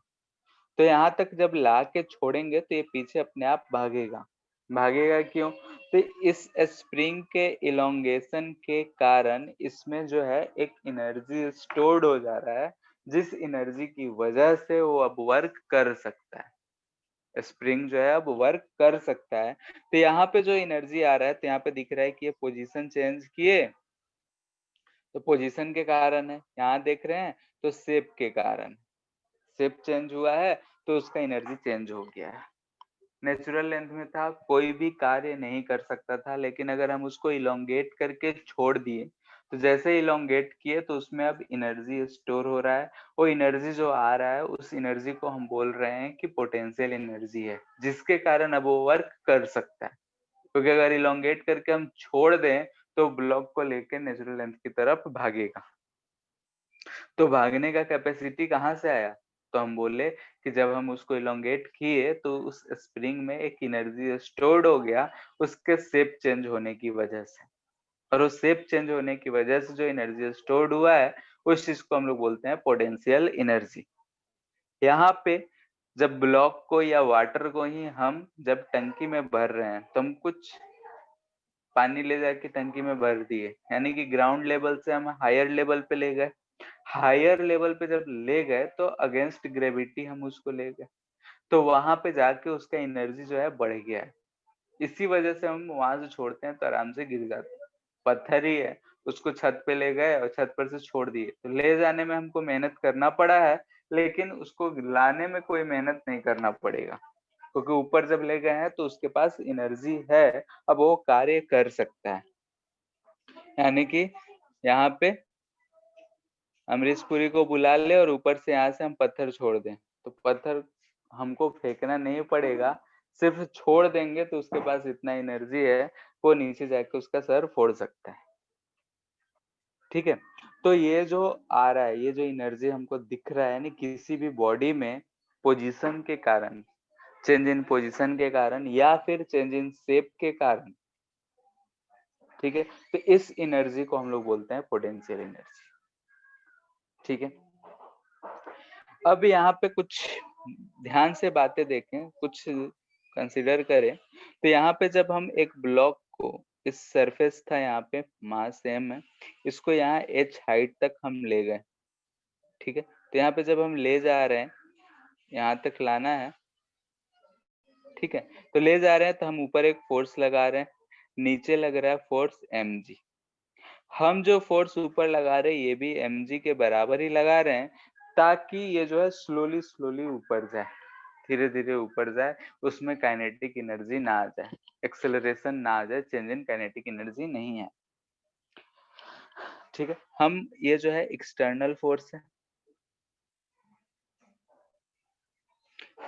तो यहाँ तक जब ला के छोड़ेंगे तो ये पीछे अपने आप भागेगा। भागेगा क्यों? तो इस स्प्रिंग के इलोंगेशन के कारण इसमें जो है एक एनर्जी स्टोर्ड हो जा रहा है, जिस एनर्जी की वजह से वो अब वर्क कर सकता है। स्प्रिंग जो है अब वर्क कर सकता है। तो यहाँ पे जो एनर्जी आ रहा है तो यहाँ पे दिख रहा है कि ये पोजीशन चेंज किए तो पोजीशन के कारण है, यहाँ देख रहे हैं तो शेप के कारण, शेप चेंज हुआ है तो उसका एनर्जी चेंज हो गया है। नेचुरल लेंथ में था, कोई भी कार्य नहीं कर सकता था, लेकिन अगर हम उसको इलोंगेट करके छोड़ दिए तो जैसे इलोंगेट किए तो उसमें अब एनर्जी स्टोर हो रहा है। वो एनर्जी जो आ रहा है उस एनर्जी को हम बोल रहे हैं कि पोटेंशियल एनर्जी है, जिसके कारण अब वो वर्क कर सकता है। क्योंकि अगर इलोंगेट करके हम छोड़ दें तो ब्लॉक को लेकर नेचुरल लेंथ की तरफ भागेगा। तो भागने का कैपेसिटी कहाँ से आया? तो हम बोले कि जब हम उसको इलोंगेट किए तो उस स्प्रिंग में एक एनर्जी स्टोर्ड हो गया उसके शेप चेंज होने की वजह से, और उस शेप चेंज होने की वजह से जो एनर्जी स्टोर्ड हुआ है उस चीज को हम लोग बोलते हैं पोटेंशियल एनर्जी। यहाँ पे जब ब्लॉक को या वाटर को ही हम जब टंकी में भर रहे हैं तो हम कुछ पानी ले जाके टंकी में भर दिए, यानी कि ग्राउंड लेवल से हम हायर लेवल पे ले गए। हायर लेवल पे जब ले गए तो अगेंस्ट ग्रेविटी हम उसको ले गए, तो वहां पे जाके उसका एनर्जी जो है बढ़ गया है। इसी वजह से हम वहां से छोड़ते हैं तो आराम से गिर जाते हैं, पत्थर ही है, उसको छत पे ले गए और छत पर से छोड़ दिए, तो ले जाने में हमको मेहनत करना पड़ा है, लेकिन उसको लाने में कोई मेहनत नहीं करना पड़ेगा, क्योंकि ऊपर जब ले गए हैं तो उसके पास एनर्जी है, अब वो कार्य कर सकता है। यानी कि यहाँ पे अमरीश पुरी को बुला ले और ऊपर से यहाँ से हम पत्थर छोड़ दें, तो पत्थर हमको फेंकना नहीं पड़ेगा, सिर्फ छोड़ देंगे तो उसके पास इतना एनर्जी है, वो नीचे जाके उसका सर फोड़ सकता है। ठीक है, तो ये जो आ रहा है, ये जो एनर्जी हमको दिख रहा है, यानी किसी भी बॉडी में पोजीशन के कारण, चेंज इन पोजीशन के कारण या फिर चेंज इन शेप के कारण, ठीक है, तो इस एनर्जी को हम लोग बोलते हैं पोटेंशियल एनर्जी। ठीक है, अब यहाँ पे कुछ ध्यान से बातें देखें, कुछ कंसीडर करें, तो यहाँ पे जब हम एक ब्लॉक को, इस सरफेस था यहाँ पे मास m है, इसको यहाँ h हाइट तक हम ले गए। ठीक है, तो यहाँ पे जब हम ले जा रहे हैं, यहाँ तक लाना है, ठीक है, तो ले जा रहे हैं तो हम ऊपर एक फोर्स लगा रहे हैं, नीचे लग रहा है फोर्स mg। हम जो फोर्स ऊपर लगा रहे हैं ये भी mg के बराबर ही लगा रहे हैं, ताकि ये जो है स्लोली स्लोली ऊपर जाए, धीरे धीरे ऊपर जाए, उसमें काइनेटिक एनर्जी ना आ जाए, एक्सेलरेशन ना आ जाए, चेंज इन काइनेटिक एनर्जी नहीं है। ठीक है, हम ये जो है एक्सटर्नल फोर्स है,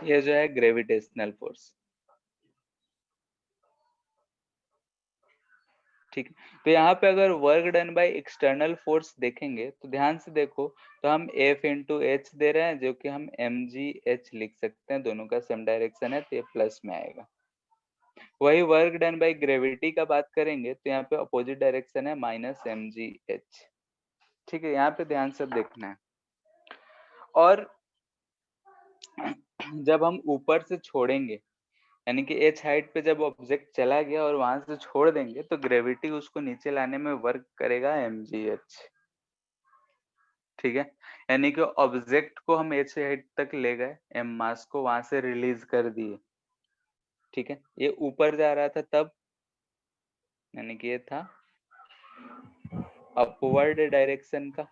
ये जो है ग्रेविटेशनल फोर्स। ठीक है, तो यहाँ पे अगर work done by external force देखेंगे तो ध्यान से देखो, तो हम F इंटू एच दे रहे हैं, जो कि हम mgh लिख सकते हैं, दोनों का सेम डायरेक्शन है तो ये प्लस में आएगा। वही वर्क डन बाय ग्रेविटी का बात करेंगे तो यहाँ पे अपोजिट डायरेक्शन है -mgh। ठीक है, यहाँ पे ध्यान से देखना है। और जब हम ऊपर से छोड़ेंगे, यानी कि h हाइट पे जब ऑब्जेक्ट चला गया और वहां से छोड़ देंगे, तो ग्रेविटी उसको नीचे लाने में वर्क करेगा mgh। ठीक है, यानी कि ऑब्जेक्ट को हम h हाइट तक ले गए, m मास को वहां से रिलीज कर दिए। ठीक है, ये ऊपर जा रहा था तब, यानी कि ये था अपवर्ड डायरेक्शन का।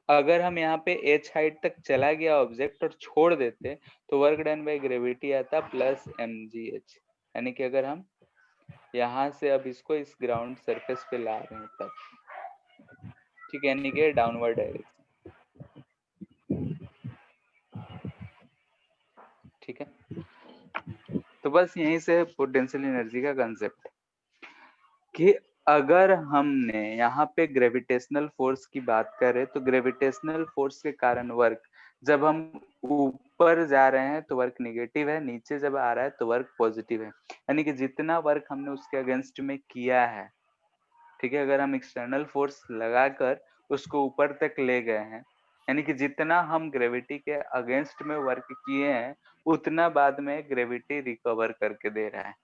अगर हम यहाँ पे h हाइट तक चला गया ऑब्जेक्ट और छोड़ देते, तो वर्क डन बाय ग्रेविटी आता प्लस mgh। यानी कि अगर हम यहाँ से अब इसको इस ग्राउंड सरफेस पे ला रहे हैं तब, ठीक है, यानी कि डाउनवर्ड डायरेक्शन। ठीक है, तो बस यहीं से पोटेंशियल एनर्जी का कंसेप्ट, कि अगर हमने यहाँ पे ग्रेविटेशनल फोर्स की बात करें, तो ग्रेविटेशनल फोर्स के कारण वर्क, जब हम ऊपर जा रहे हैं तो वर्क निगेटिव है, नीचे जब आ रहा है तो वर्क पॉजिटिव है। यानी कि जितना वर्क हमने उसके अगेंस्ट में किया है, ठीक है, अगर हम एक्सटर्नल फोर्स लगाकर उसको ऊपर तक ले गए हैं, यानी कि जितना हम ग्रेविटी के अगेंस्ट में वर्क किए हैं, उतना बाद में ग्रेविटी रिकवर करके दे रहा है।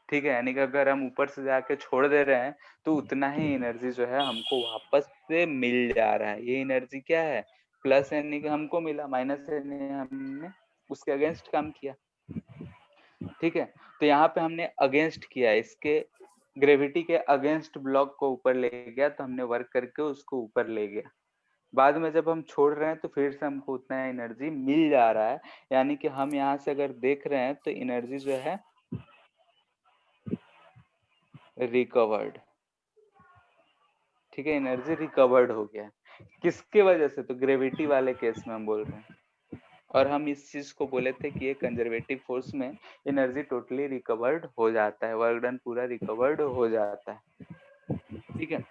ठीक है, यानी कि अगर हम ऊपर से जाके छोड़ दे रहे हैं, तो उतना ही एनर्जी जो है हमको वापस से मिल जा रहा है। ये एनर्जी क्या है, प्लस यानी कि हमको मिला, माइनस यानी हमने उसके अगेंस्ट काम किया। ठीक है, तो यहाँ पे हमने अगेंस्ट किया, इसके ग्रेविटी के अगेंस्ट ब्लॉक को ऊपर ले गया, तो हमने वर्क करके उसको ऊपर ले गया। बाद में जब हम छोड़ रहे हैं तो फिर से हमको उतना एनर्जी मिल जा रहा है, यानी कि हम यहाँ से अगर देख रहे हैं तो एनर्जी जो है रिकवर्ड। ठीक है, एनर्जी रिकवर्ड हो गया, किसके वजह से, तो ग्रेविटी वाले केस में हम बोल रहे हैं। और हम इस चीज को बोले थे कि ये कंजर्वेटिव फोर्स में एनर्जी टोटली रिकवर्ड हो जाता है, वर्क डन पूरा रिकवर्ड हो जाता है। ठीक है,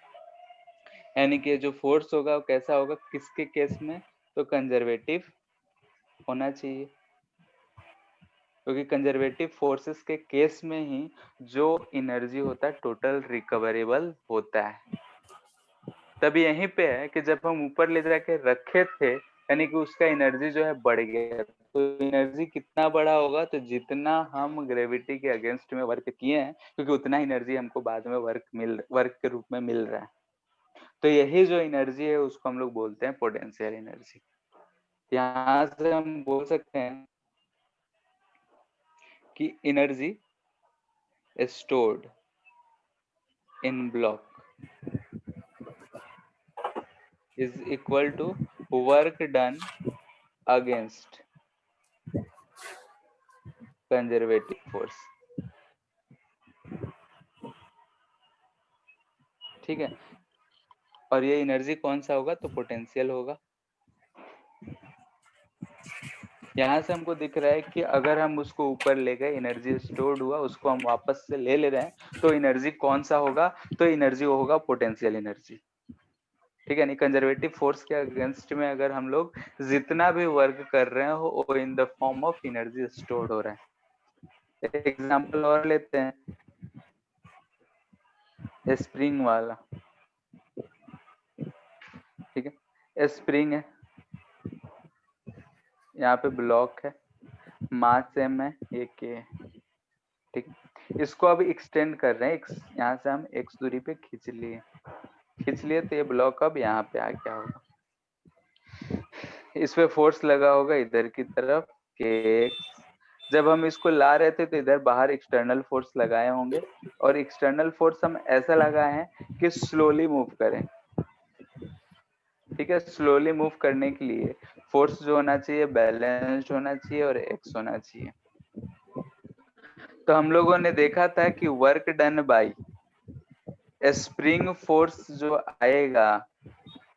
यानी कि जो फोर्स होगा वो कैसा होगा, किसके केस में, तो कंजर्वेटिव होना चाहिए, क्योंकि कंजर्वेटिव फोर्सेस के केस में ही जो एनर्जी होता है टोटल रिकवरेबल होता है। तब यहीं पे है कि जब हम ऊपर ले जाके रखे थे, यानी कि उसका एनर्जी जो है बढ़ गया, तो एनर्जी कितना बड़ा होगा, तो जितना हम ग्रेविटी के अगेंस्ट में वर्क किए हैं, क्योंकि उतना एनर्जी हमको बाद में वर्क के रूप में मिल रहा है। तो यही जो एनर्जी है उसको हम लोग बोलते हैं पोटेंशियल एनर्जी। यहाँ से हम बोल सकते हैं कि energy stored in block is equal to work done against conservative force. ठीक है, और ये एनर्जी कौन सा होगा? तो पोटेंशियल होगा। यहाँ से हमको दिख रहा है कि अगर हम उसको ऊपर ले गए, एनर्जी स्टोर्ड हुआ, उसको हम वापस से ले रहे हैं, तो एनर्जी कौन सा होगा? तो एनर्जी होगा पोटेंशियल एनर्जी। ठीक है, नहीं कंजर्वेटिव फोर्स के अगेंस्ट में अगर हम लोग जितना भी वर्क कर रहे हैं वो in the form of energy stored हो रहा है। एग्जांपल और लेते हैं, स्प्रिंग वाला। ठीक है, स्प्रिंग है, यहाँ पे ब्लॉक है, मास m है, ये k है। ठीक, इसको अब एक्सटेंड कर रहे हैं, यहाँ से हम x दूरी पे खींच लिए तो ये ब्लॉक अब यहाँ पे आ गया होगा। इस पे फोर्स लगा होगा इधर की तरफ kx। जब हम इसको ला रहे थे तो इधर बाहर एक्सटर्नल फोर्स लगाए होंगे, और एक्सटर्नल फोर्स हम ऐसा लगाए हैं कि स्लोली मूव करें। ठीक है, स्लोली मूव करने के लिए फोर्स जो होना चाहिए बैलेंस्ड होना चाहिए और x होना चाहिए। तो हम लोगों ने देखा था कि work done by spring force जो आएगा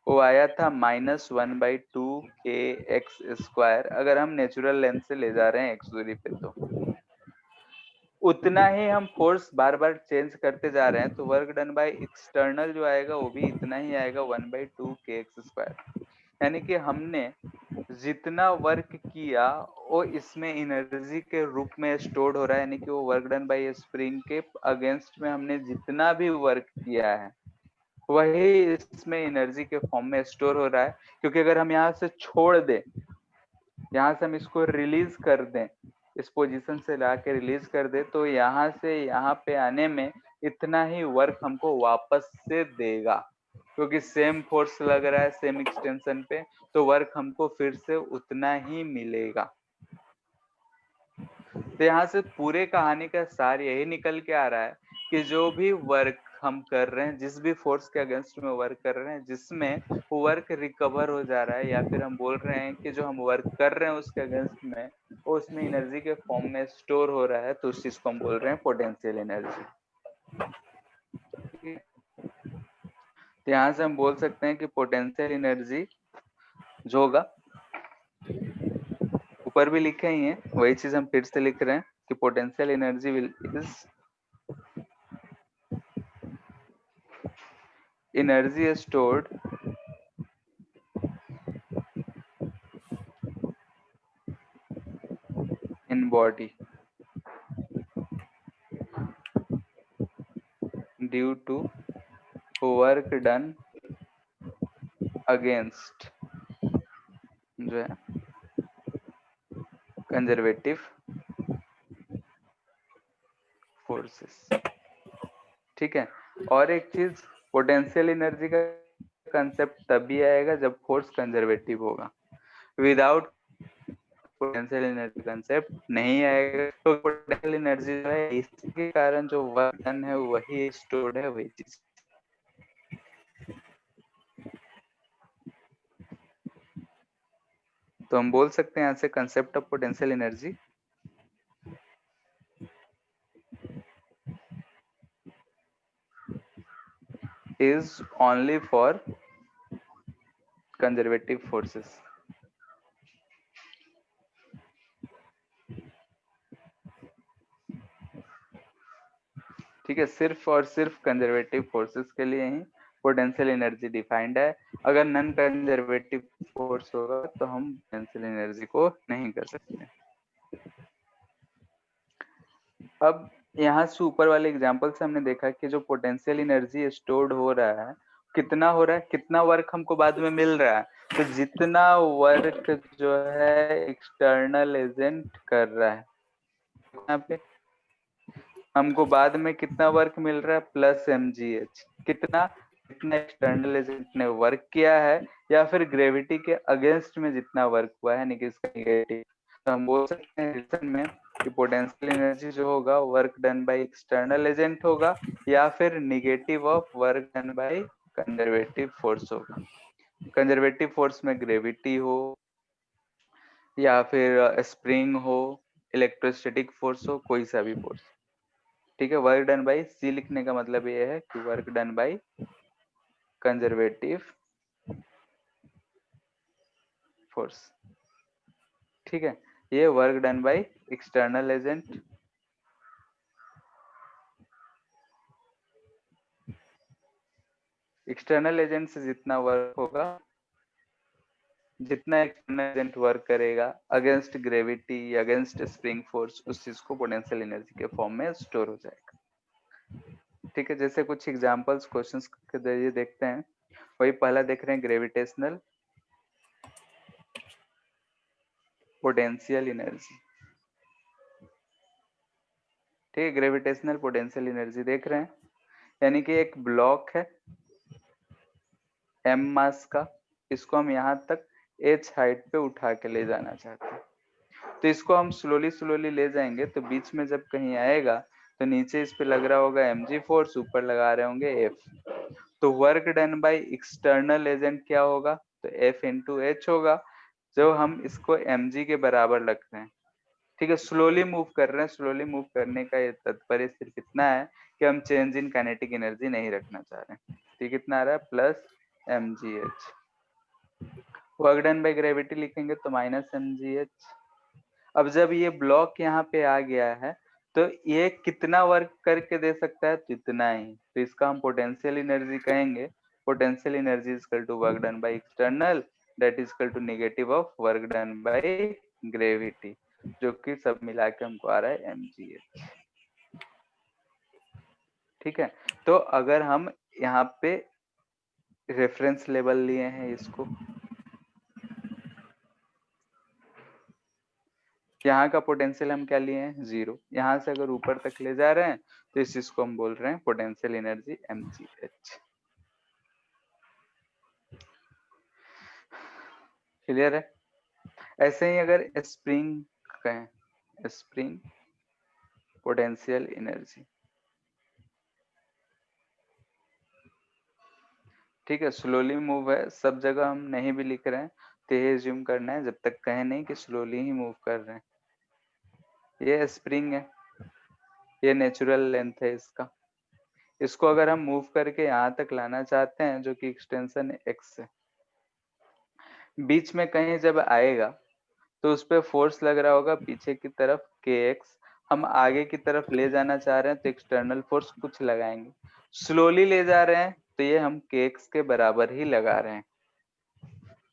वो आया था -1/2 kx²। अगर हम नेचुरल लेंथ से ले जा रहे हैं x दूरी पे, तो उतना ही हम फोर्स बार बार चेंज करते जा रहे हैं, तो वर्क डन बाय एक्सटर्नल जो आएगा वो भी इतना ही आएगा, 1/2 kx²। यानी कि हमने जितना वर्क किया वो इसमें एनर्जी के रूप में स्टोर्ड हो रहा है। यानी कि वो वर्क डन बाय स्प्रिंग के अगेंस्ट में हमने जितना भी वर्क किया है वही इसमें एनर्जी के फॉर्म में स्टोर हो रहा है। क्योंकि अगर हम यहाँ से छोड़ दें, यहाँ से हम इसको रिलीज कर दें, इस पोजीशन से लाके रिलीज कर दे, तो यहाँ से यहाँ पे आने में इतना ही वर्क हमको वापस से देगा, क्योंकि सेम फोर्स लग रहा है सेम एक्सटेंशन पे, तो वर्क हमको फिर से उतना ही मिलेगा। तो यहाँ से पूरे कहानी का सार यही निकल के आ रहा है कि जो भी वर्क हम कर रहे हैं, जिस भी फोर्स के अगेंस्ट में वर्क कर रहे हैं, जिसमें वर्क रिकवर हो जा रहा है, या फिर हम बोल रहे हैं कि जो हम वर्क कर रहे हैं उसके अगेंस्ट में वो उसमें एनर्जी के फॉर्म में स्टोर हो रहा है, तो उस चीज को हम बोल रहे हैं पोटेंशियल एनर्जी। तो यहाँ से हम बोल सकते हैं कि पोटेंशियल एनर्जी जो होगा, ऊपर भी लिखे ही है वही चीज हम फिर से लिख रहे हैं कि potential energy will is energy stored in body due to work done against जो है कंजर्वेटिव फोर्सेस। ठीक है, और एक चीज, पोटेंशियल एनर्जी का कंसेप्ट तभी आएगा जब फोर्स कंजर्वेटिव होगा। विदाउट पोटेंशियल एनर्जी कंसेप्ट नहीं आएगा। तो पोटेंशियल एनर्जी जो है इसके कारण जो वर्क डन है वही स्टोर्ड है, वही चीज। तो हम बोल सकते हैं यहाँ से concept of potential energy is only for conservative forces। ठीक है, सिर्फ और सिर्फ कंजर्वेटिव फोर्सेस के लिए ही पोटेंशियल एनर्जी डिफाइंड है। अगर नॉन कंजर्वेटिव फोर्स होगा तो हम पोटेंशियल एनर्जी को नहीं कर सकते। अब यहाँ से ऊपर वाले एग्जांपल से हमने देखा कि जो पोटेंशियल एनर्जी स्टोर्ड हो रहा है कितना हो रहा है, कितना वर्क हमको बाद में मिल रहा है। तो जितना वर्क जो है एक्सटर्नल एजेंट कर रहा है, यहाँ पे हमको बाद में कितना वर्क मिल रहा है, प्लस mgh। कितना एक्सटर्नल एजेंट ने वर्क किया है या फिर ग्रेविटी के अगेंस्ट में जितना वर्क हुआ है, यानी कि इसका नेगेटिव। तो हम बोल सकते हैं रिलेशन में कि पोटेंशियल एनर्जी जो होगा work done by external agent होगा या फिर negative of work done by conservative force होगा। कंजर्वेटिव फोर्स में ग्रेविटी हो या फिर स्प्रिंग हो, इलेक्ट्रोस्टैटिक फोर्स हो, कोई सा भी फोर्स। ठीक है, वर्क डन बाय सी लिखने का मतलब ये है कि work done by conservative force. ठीक है, ये work done by external agent, external agent से जितना वर्क होगा, जितना एक्सटर्नल एजेंट वर्क करेगा against gravity, against spring force, उस चीज को पोटेंशियल एनर्जी के फॉर्म में स्टोर हो जाएगा। ठीक है, जैसे कुछ एग्जांपल्स क्वेश्चंस के जरिए देखते हैं। वही पहला देख रहे हैं, ग्रेविटेशनल पोटेंशियल एनर्जी। ठीक है, ग्रेविटेशनल पोटेंशियल एनर्जी देख रहे हैं, यानी कि एक ब्लॉक है m मास का, इसको हम यहाँ तक h हाइट पे उठा के ले जाना चाहते हैं। तो इसको हम स्लोली ले जाएंगे, तो बीच में जब कहीं आएगा तो नीचे इस पे लग रहा होगा mg फोर्स, ऊपर लगा रहे होंगे f। तो work done by external agent क्या होगा, तो f इंटू h होगा, जो हम इसको mg के बराबर रख रहे हैं। ठीक है, स्लोली मूव कर रहे हैं। स्लोली मूव करने का ये तात्पर्य सिर्फ इतना है कि हम चेंज इन काइनेटिक एनर्जी नहीं रखना चाह रहे हैं। ठीक, कितना आ रहा है, plus mgh। Work done by gravity लिखेंगे तो माइनस mgh। अब जब ये ब्लॉक यहाँ पे आ गया है तो ये कितना वर्क करके दे सकता है, तो इतना ही। तो इसका हम पोटेंशियल एनर्जी कहेंगे। Potential energy is equal to work done by external, that is equal to negative of work done by gravity, जो कि सब मिला के हमको आ रहा है mgh। ठीक है, तो अगर हम यहाँ पे रेफरेंस लेवल लिए हैं, इसको यहाँ का पोटेंशियल हम क्या लिए हैं, 0। यहाँ से अगर ऊपर तक ले जा रहे हैं तो इस चीज को हम बोल रहे हैं पोटेंशियल एनर्जी mgh। क्लियर है? ऐसे ही अगर स्प्रिंग कहें, स्प्रिंग पोटेंशियल एनर्जी। ठीक है, स्लोली मूव है, सब जगह हम नहीं भी लिख रहे हैं तो ये एज्यूम करना है, जब तक कहे नहीं कि स्लोली ही मूव कर रहे हैं। ये स्प्रिंग है, ये नेचुरल लेंथ है इसका। इसको अगर हम मूव करके यहाँ तक लाना चाहते हैं, जो कि एक्सटेंशन है x से, बीच में कहीं जब आएगा तो उस पर फोर्स लग रहा होगा पीछे की तरफ kx। हम आगे की तरफ ले जाना चाह रहे हैं तो एक्सटर्नल फोर्स कुछ लगाएंगे। स्लोली ले जा रहे हैं तो ये हम kx के बराबर ही लगा रहे हैं।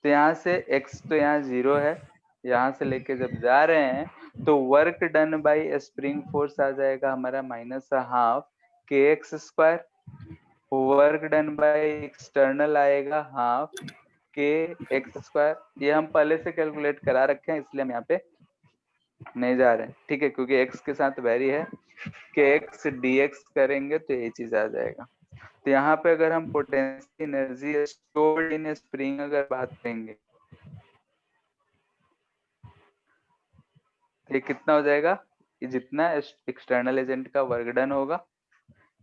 तो यहाँ से x तो यहाँ 0 है, यहाँ से लेके जब जा रहे हैं तो work done by spring force आ जाएगा हमारा -12 kx square. Work done by external आएगा हाफ kx स्क्वायर। ये हम पहले से कैलकुलेट करा रखे हैं, इसलिए हम यहाँ पे नहीं जा रहे हैं। ठीक है, क्योंकि x के साथ वेरी है, kx dx करेंगे तो ये चीज आ जाएगा। तो यहाँ पे अगर हम potential energy stored in spring अगर बात करेंगे, ये कितना हो जाएगा, ये जितना एक्सटर्नल एजेंट का वर्क डन होगा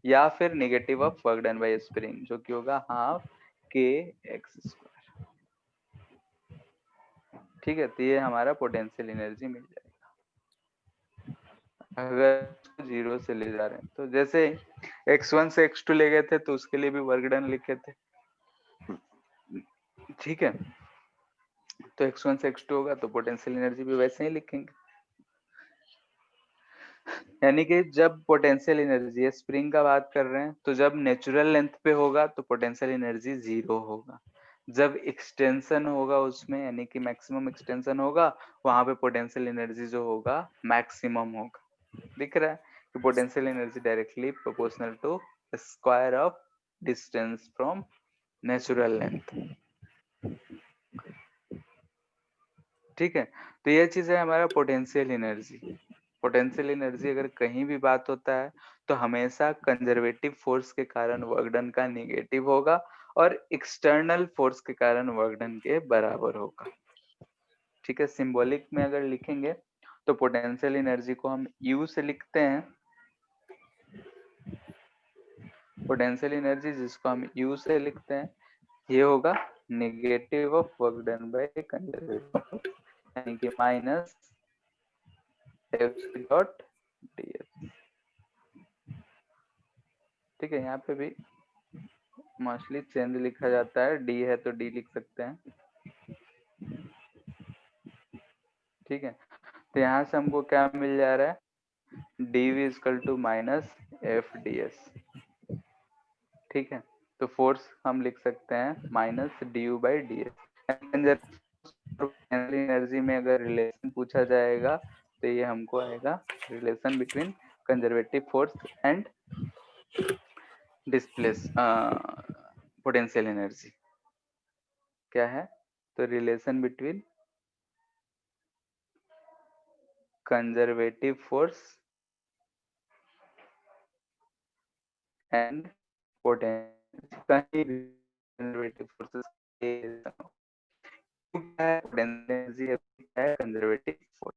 या फिर negative of work done by spring, जो कि होगा हाफ kx स्क्वायर। ठीक है, तो ये हमारा पोटेंशियल एनर्जी मिल जाएगा अगर 0 से ले जा रहे हैं। तो जैसे x1 से x2 ले गए थे तो उसके लिए भी वर्क डन लिखे थे। ठीक है, तो x1 से x2 होगा तो पोटेंशियल एनर्जी भी वैसे ही लिखेंगे। यानी कि जब पोटेंशियल एनर्जी स्प्रिंग का बात कर रहे हैं तो जब नेचुरल लेंथ पे होगा तो पोटेंशियल एनर्जी 0 होगा। जब एक्सटेंशन होगा उसमें, यानी कि मैक्सिमम एक्सटेंशन होगा, वहां पे पोटेंशियल एनर्जी जो होगा मैक्सिमम होगा। दिख रहा है कि potential energy directly proportional to square of distance from natural length. ठीक है, तो ये चीज है हमारा पोटेंशियल एनर्जी। पोटेंशियल एनर्जी अगर कहीं भी बात होता है तो हमेशा कंजर्वेटिव फोर्स के कारण वर्क डन का नेगेटिव होगा और एक्सटर्नल फोर्स के कारण वर्क डन के बराबर होगा। ठीक है, सिंबॉलिक में अगर लिखेंगे तो पोटेंशियल एनर्जी को हम U से लिखते हैं, पोटेंशियल एनर्जी जिसको हम U से लिखते हैं ये होगा negative of work done by conservative, यानी कि माइनस FC डॉट DS। ठीक है, यहाँ पे भी मोस्टली चेंज लिखा जाता है, D है तो D लिख सकते हैं। ठीक है, तो यहाँ से हमको क्या मिल जा रहा है, dV equal to minus FDS। ठीक है, तो फोर्स हम लिख सकते हैं minus DU by DS। Energy में अगर रिलेशन पूछा जाएगा तो ये हमको आएगा relation between conservative force and displace potential energy क्या है, तो relation between conservative force and conservative forces conservative force.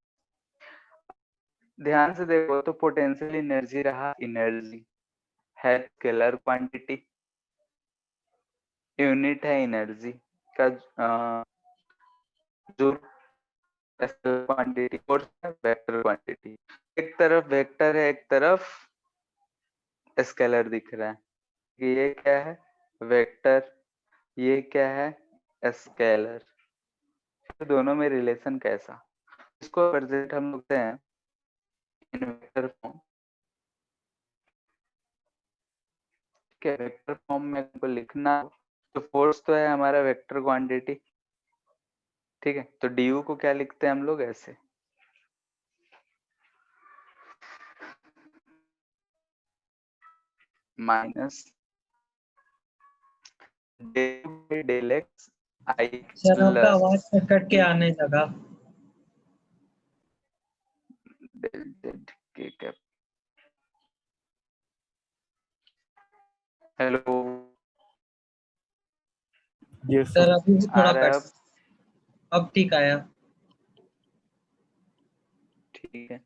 ध्यान से देखो तो पोटेंशियल एनर्जी रहा एनर्जी है स्केलर क्वांटिटी, यूनिट है एनर्जी का जो क्वांटिटी, फोर्स है वेक्टर क्वांटिटी। एक तरफ वेक्टर है, एक तरफ स्केलर दिख रहा है, ये क्या है वेक्टर, ये क्या है स्केलर, तो दोनों में रिलेशन कैसा, इसको प्रेजेंट हम लिखते हैं इन वेक्टर फॉर्म। ठीक है, वेक्टर फॉर्म में हमको लिखना, तो फोर्स तो है हमारा वेक्टर क्वांटिटी। ठीक है, तो डी को क्या लिखते हैं हम लोग ऐसे, माइनस डेल एक्स आई सर आपका प्लस आवाज कट के आने लगा। Del Z k cap. Hello yes sir अभी भी आ थोड़ा रहा है कट, अब ठीक आया। ठीक है,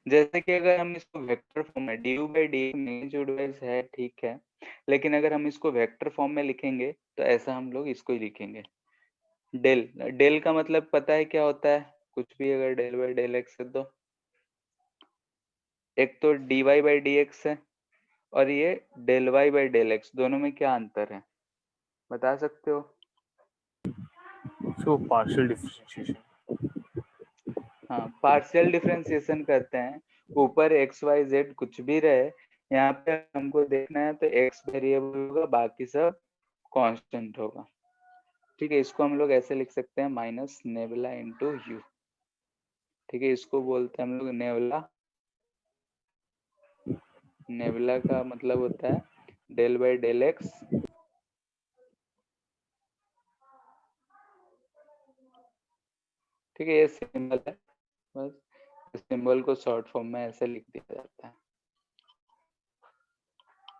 जैसे कि अगर हम इसको वेक्टर फॉर्म में D by D magnitude wise है, ठीक है, लेकिन अगर हम इसको वेक्टर फॉर्म में लिखेंगे तो ऐसा हम लोग इसको ही लिखेंगे। डेल, डेल का मतलब पता है क्या होता है, कुछ भी अगर डेल बाई डेल एक्स है तो एक तो D Y by D X है और ये del Y by del X, दोनों में क्या अंतर है बता सकते हो? सो पार्शियल डिफरेंशिएशन, हाँ, पार्शियल डिफरेंशिएशन करते हैं, ऊपर एक्स वाई जेड कुछ भी रहे, यहाँ पे हमको देखना है तो एक्स वेरिएबल होगा, बाकी सब कांस्टेंट होगा। ठीक है, इसको हम लोग ऐसे लिख सकते हैं माइनस नेबुला इंटू यू। ठीक है, इसको बोलते हैं हम लोग नेबुला। नेबुला का मतलब होता है डेल बाई डेल एक्स ठीक है, ये सिंबल है, बस सिंबल को शॉर्ट फॉर्म में ऐसे लिख दिया जाता है।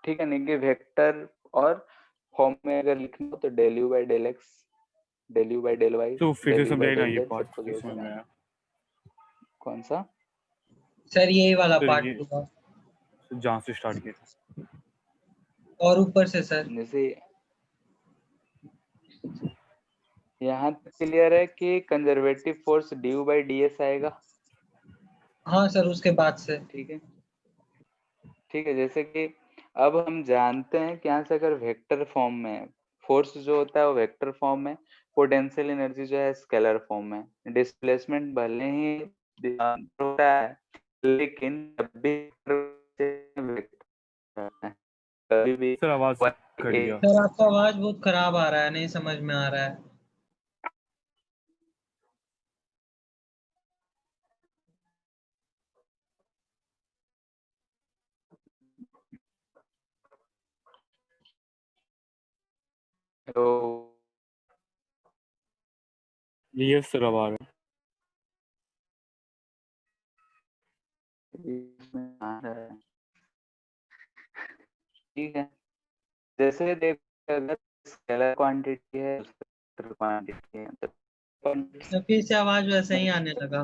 ठीक है, नहीं कि वेक्टर और फॉर्म में अगर लिखना हो तो del U by del X, del U by del Y, तो फिर डेल से यू बाई समझाएगा डेल ये जेड, पार्ट सबको किस जोड़ में देना। है? कौन सा सर यही वाला सर पार्ट ये होगा जहाँ से स्टार्ट किया था, और ऊपर से सर। जैसे यहाँ तक क्लियर है कि conservative force D by D S आएगा। हाँ सर, उसके बाद से। ठीक है, ठीक है, जैसे कि अब हम जानते हैं कि यहाँ से अगर वेक्टर फॉर्म में फोर्स जो होता है वो वेक्टर फॉर्म में, पोटेंशियल एनर्जी जो है स्केलर फॉर्म में, डिस्प्लेसमेंट भले ही होता है लेकिन जब भी कभी भी सर आवाज कट गया। सर आपका आवाज बहुत खराब आ रहा है, नहीं समझ में आ रहा है। तो यस सर अब आ रहा है। इसमें आ रहा है, ठीक है, जैसे देखो अगर स्केलर क्वांटिटी है वेक्टर क्वांटिटी है तो सर फिर से आवाज वैसे ही आने लगा।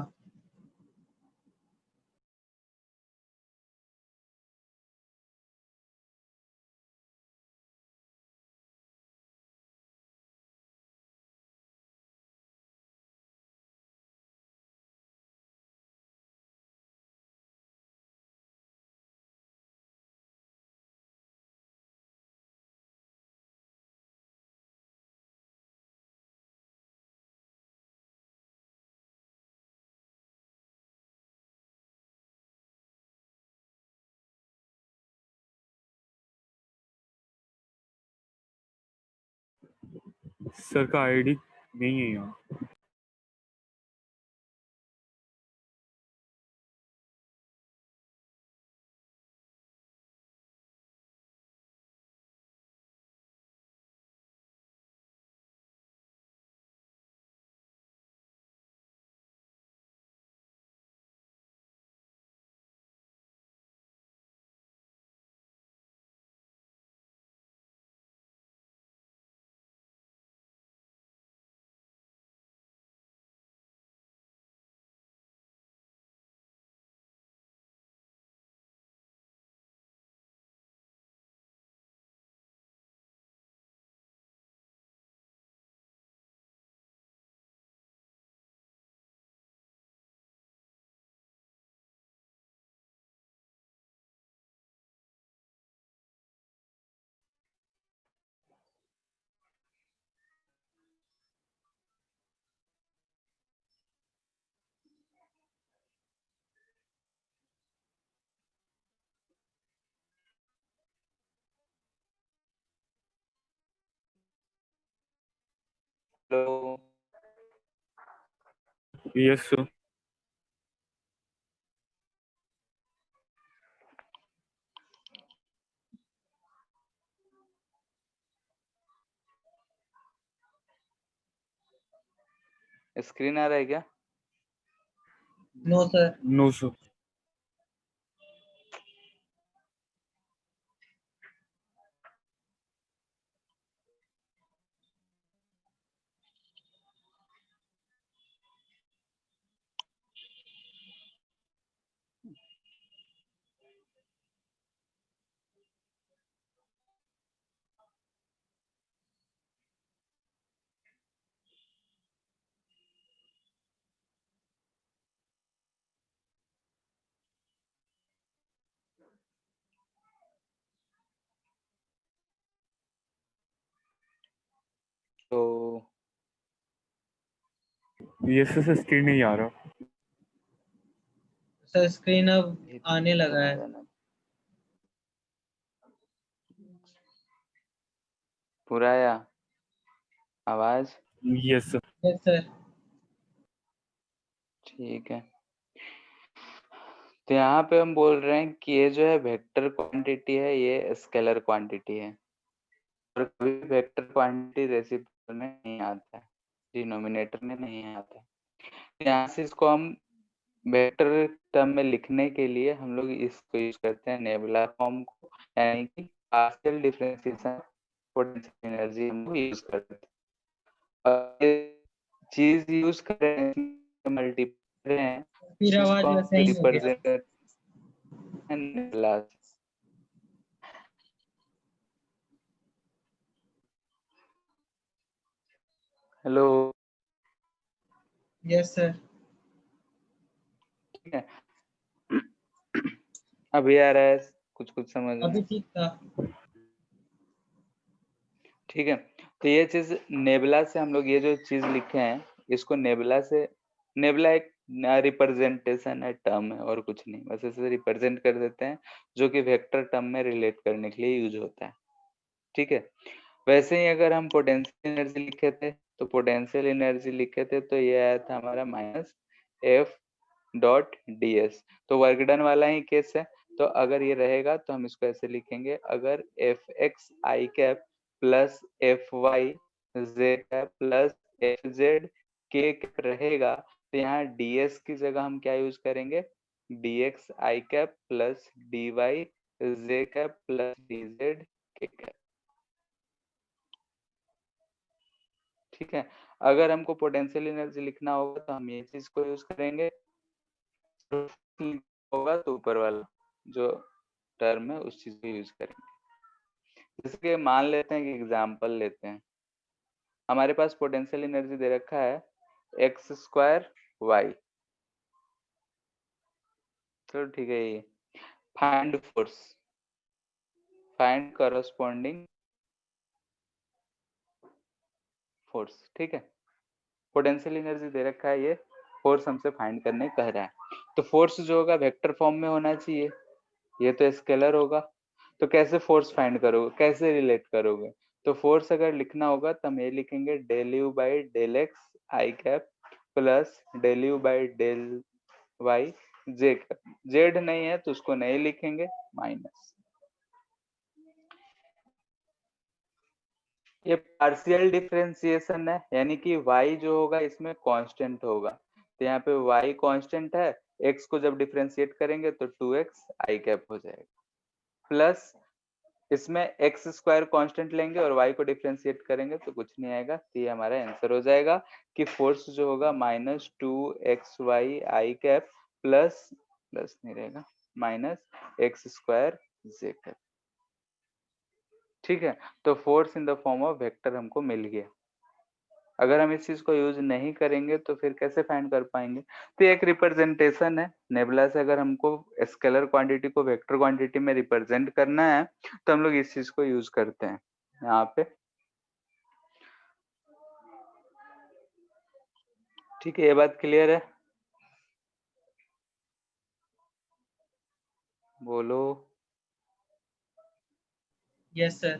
सर का आईडी नहीं है यहाँ। Hello yes sir. स्क्रीन आ रहा है क्या? No sir. No sir. तो यस सर, स्क्रीन नहीं आ रहा। सर स्क्रीन अब ये आने लगा है। समाधान है। पूरा आया आवाज? Yes sir. Yes sir. ठीक है, तो यहाँ पे हम बोल रहे हैं कि ये जो है वेक्टर क्वांटिटी है, ये स्केलर क्वांटिटी है, और कभी वेक्टर क्वांटिटी रेसिप्रोकल में नहीं आता है, डिनोमिनेटर में नहीं आता है। यहाँ से इसको हम वेक्टर टर्म में लिखने के लिए हम लोग इसको यूज करते हैं नेबुला फॉर्म को, यानी कि पार्शियल डिफरेंशिएशन पोटेंशियल एनर्जी हम लोग यूज करते हैं। और ये चीज यूज कर रहे हैं मल्टीप्लाई हैं, फिर आवाज जिसको वैसा हम ही हो गया। रिप्रेजेंट करते हैं नेबुला से। Hello, yes sir. ठीक है। अभी आ रहा है कुछ कुछ समझ में? अभी ठीक था। ठीक है, तो ये चीज नेबुला से हम लोग ये जो चीज लिखे हैं, इसको नेबुला से, नेबुला एक रिप्रेजेंटेशन है, टर्म है और कुछ नहीं, बस ऐसे रिप्रेजेंट कर देते हैं, जो कि वेक्टर टर्म में रिलेट करने के लिए यूज होता है। ठीक है, वैसे ही अगर हम पोटेंशियल एनर्जी लिखे थे, तो पोटेंशियल एनर्जी लिखे थे तो ये आया था हमारा minus F dot D S. तो वर्क डन वाला ही केस है, तो अगर ये रहेगा तो हम इसको ऐसे लिखेंगे, अगर एफ एक्स आई cap plus F y z cap plus F z k cap रहेगा, तो यहाँ डी एस की जगह हम क्या यूज करेंगे, डी एक्स आई cap plus D Y J cap plus D Z k cap. ठीक है, अगर हमको पोटेंशियल एनर्जी लिखना होगा तो हम ये चीज को यूज करेंगे, होगा तो ऊपर वाला जो टर्म है उस चीज को यूज करेंगे। जैसे कि मान लेते हैं कि एग्जांपल लेते हैं, हमारे पास पोटेंशियल एनर्जी दे रखा है एक्स स्क्वायर वाई, चलो ठीक है, ये find force, find corresponding force. ठीक है, पोटेंशियल एनर्जी दे रखा है, ये फोर्स हमसे फाइंड करने कह रहा है, तो फोर्स जो होगा वेक्टर फॉर्म में होना चाहिए, ये तो स्केलर होगा, तो कैसे फोर्स फाइंड करोगे, कैसे रिलेट करोगे, तो फोर्स अगर लिखना होगा तो हम ये लिखेंगे del U by del X I cap plus del U by del Y J cap. Z नहीं है तो उसको नहीं लिखेंगे, माइनस। ये पार्शियल डिफरेंशिएशन है, यानी कि y जो होगा इसमें कांस्टेंट होगा, तो यहाँ पे y कांस्टेंट है, x को जब डिफरेंशिएट करेंगे तो 2x आई कैप हो जाएगा, प्लस इसमें एक्स स्क्वायर कांस्टेंट लेंगे और y को डिफरेंशिएट करेंगे तो कुछ नहीं आएगा, तो ये हमारा आंसर हो जाएगा कि फोर्स जो होगा -2xy आई कैप प्लस नहीं रहेगा -x² जे कैप। ठीक है, तो force in the form of vector हमको मिल गया। अगर हम इस चीज को यूज नहीं करेंगे तो फिर कैसे फाइंड कर पाएंगे? तो एक रिप्रेजेंटेशन है नेबुला से, अगर हमको स्केलर क्वांटिटी को वेक्टर क्वांटिटी में रिप्रेजेंट करना है तो हम लोग इस चीज को यूज करते हैं यहाँ पे। ठीक है, ये बात क्लियर है? बोलो। Yes sir.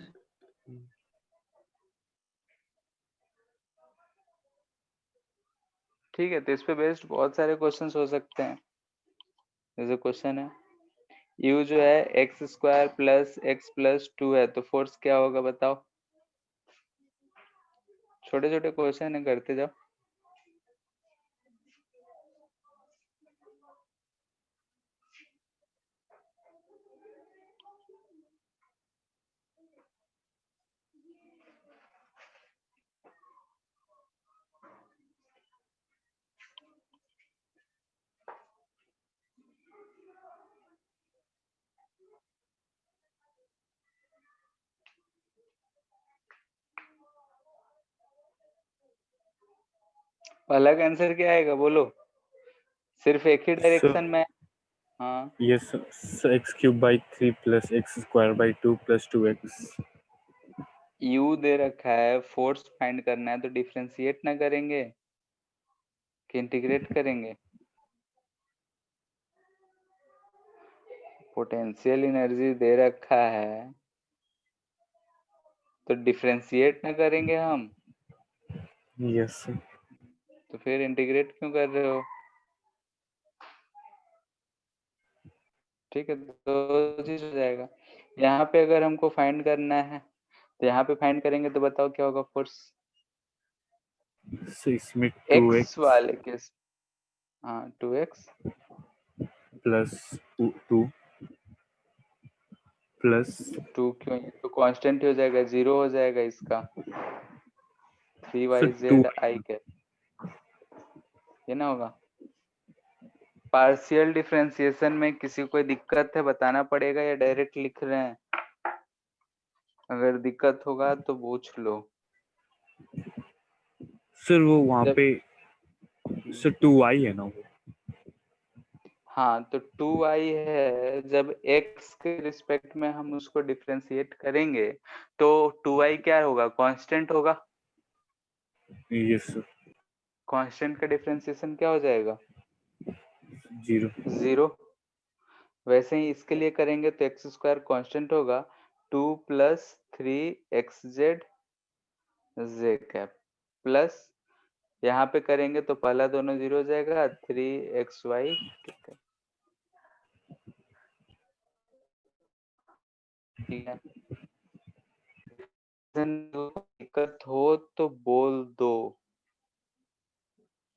ठीक है, तो इस पे बेस्ड बहुत सारे क्वेश्चंस हो सकते हैं। जैसे क्वेश्चन है u जो है x² प्लस x प्लस 2 है, तो फोर्स क्या होगा बताओ? छोटे छोटे क्वेश्चन है, करते जाओ। पहला का आंसर क्या आएगा बोलो? सिर्फ एक ही डायरेक्शन में। हाँ, yes x³/3 + x²/2 + 2x। u दे रखा है, फोर्स फाइंड करना है तो डिफरेंशिएट ना करेंगे कि इंटीग्रेट करेंगे? पोटेंशियल एनर्जी दे रखा है तो डिफरेंशिएट ना करेंगे हम, यस सर। तो फिर इंटीग्रेट क्यों कर रहे हो? ठीक है, तो चीज हो जाएगा। यहाँ पे अगर हमको फाइंड करना है तो यहाँ पे फाइंड करेंगे तो बताओ क्या होगा फोर्स? so इसमें एक्स 2x वाले के, हाँ 2x + 2 प्लस 2 क्यों? ये तो कांस्टेंट हो जाएगा, 0 हो जाएगा इसका। सर 2 3yz आई कैप, ये ना होगा? पार्शियल डिफरेंशिएशन में किसी को कोई दिक्कत है बताना पड़ेगा या डायरेक्ट लिख रहे हैं? अगर दिक्कत होगा तो पूछ लो। सर वो वहाँ जब पे सर 2y है ना वो? हाँ, तो 2y है, जब x के रिस्पेक्ट में हम उसको डिफरेंशिएट करेंगे तो 2y क्या होगा? कांस्टेंट होगा। Yes sir. कांस्टेंट का डिफरेंशिएशन क्या हो जाएगा? 0। 0। वैसे ही इसके लिए करेंगे तो x² कांस्टेंट होगा, 2 + 3xz जे कैप, प्लस यहाँ पे करेंगे तो पहला दोनों 0 हो जाएगा, 3xy कैप। ठीक है, दिक्कत हो तो बोल दो।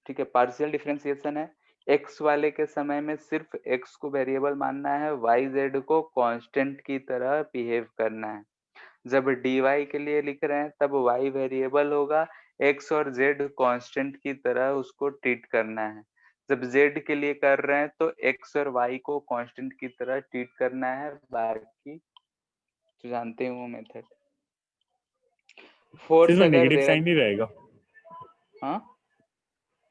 ठीक है, पार्शियल डिफरेंशिएशन है, x वाले के समय में सिर्फ x को वेरिएबल मानना है, y z को कांस्टेंट की तरह बिहेव करना है। जब dy के लिए लिख रहे हैं तब y वेरिएबल होगा, x और z कांस्टेंट की तरह उसको ट्रीट करना है। जब z के लिए कर रहे हैं तो x और y को कांस्टेंट की तरह ट्रीट करना है। बाकी तो जानते हो मेथड। फोर्स सर अगर नेगेटिव दे साइन नहीं रहेगा? हाँ,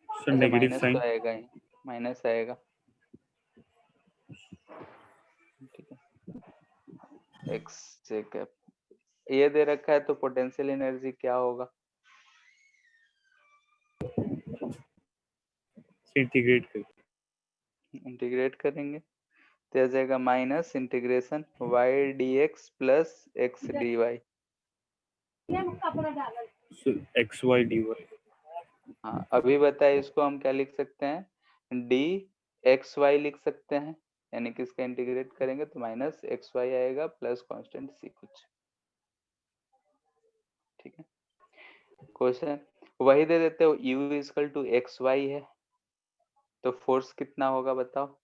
सर अच्छा नेगेटिव माइनस तो साइन। आएगा ही, माइनस आएगा। ठीक है, x जे कैप ये दे रखा है तो पोटेंशियल एनर्जी क्या होगा? इंटीग्रेट कर। इंटीग्रेट करेंगे तो आ जाएगा minus integration y dx plus x dy। So xy dy. हाँ अभी बताए इसको हम क्या लिख सकते हैं, डी एक्स वाई लिख सकते हैं, यानी कि इसका इंटीग्रेट करेंगे तो माइनस एक्स वाई आएगा प्लस कांस्टेंट सी कुछ। ठीक है, क्वेश्चन वही दे देते हो, u equal to X Y है, तो फोर्स कितना होगा बताओ।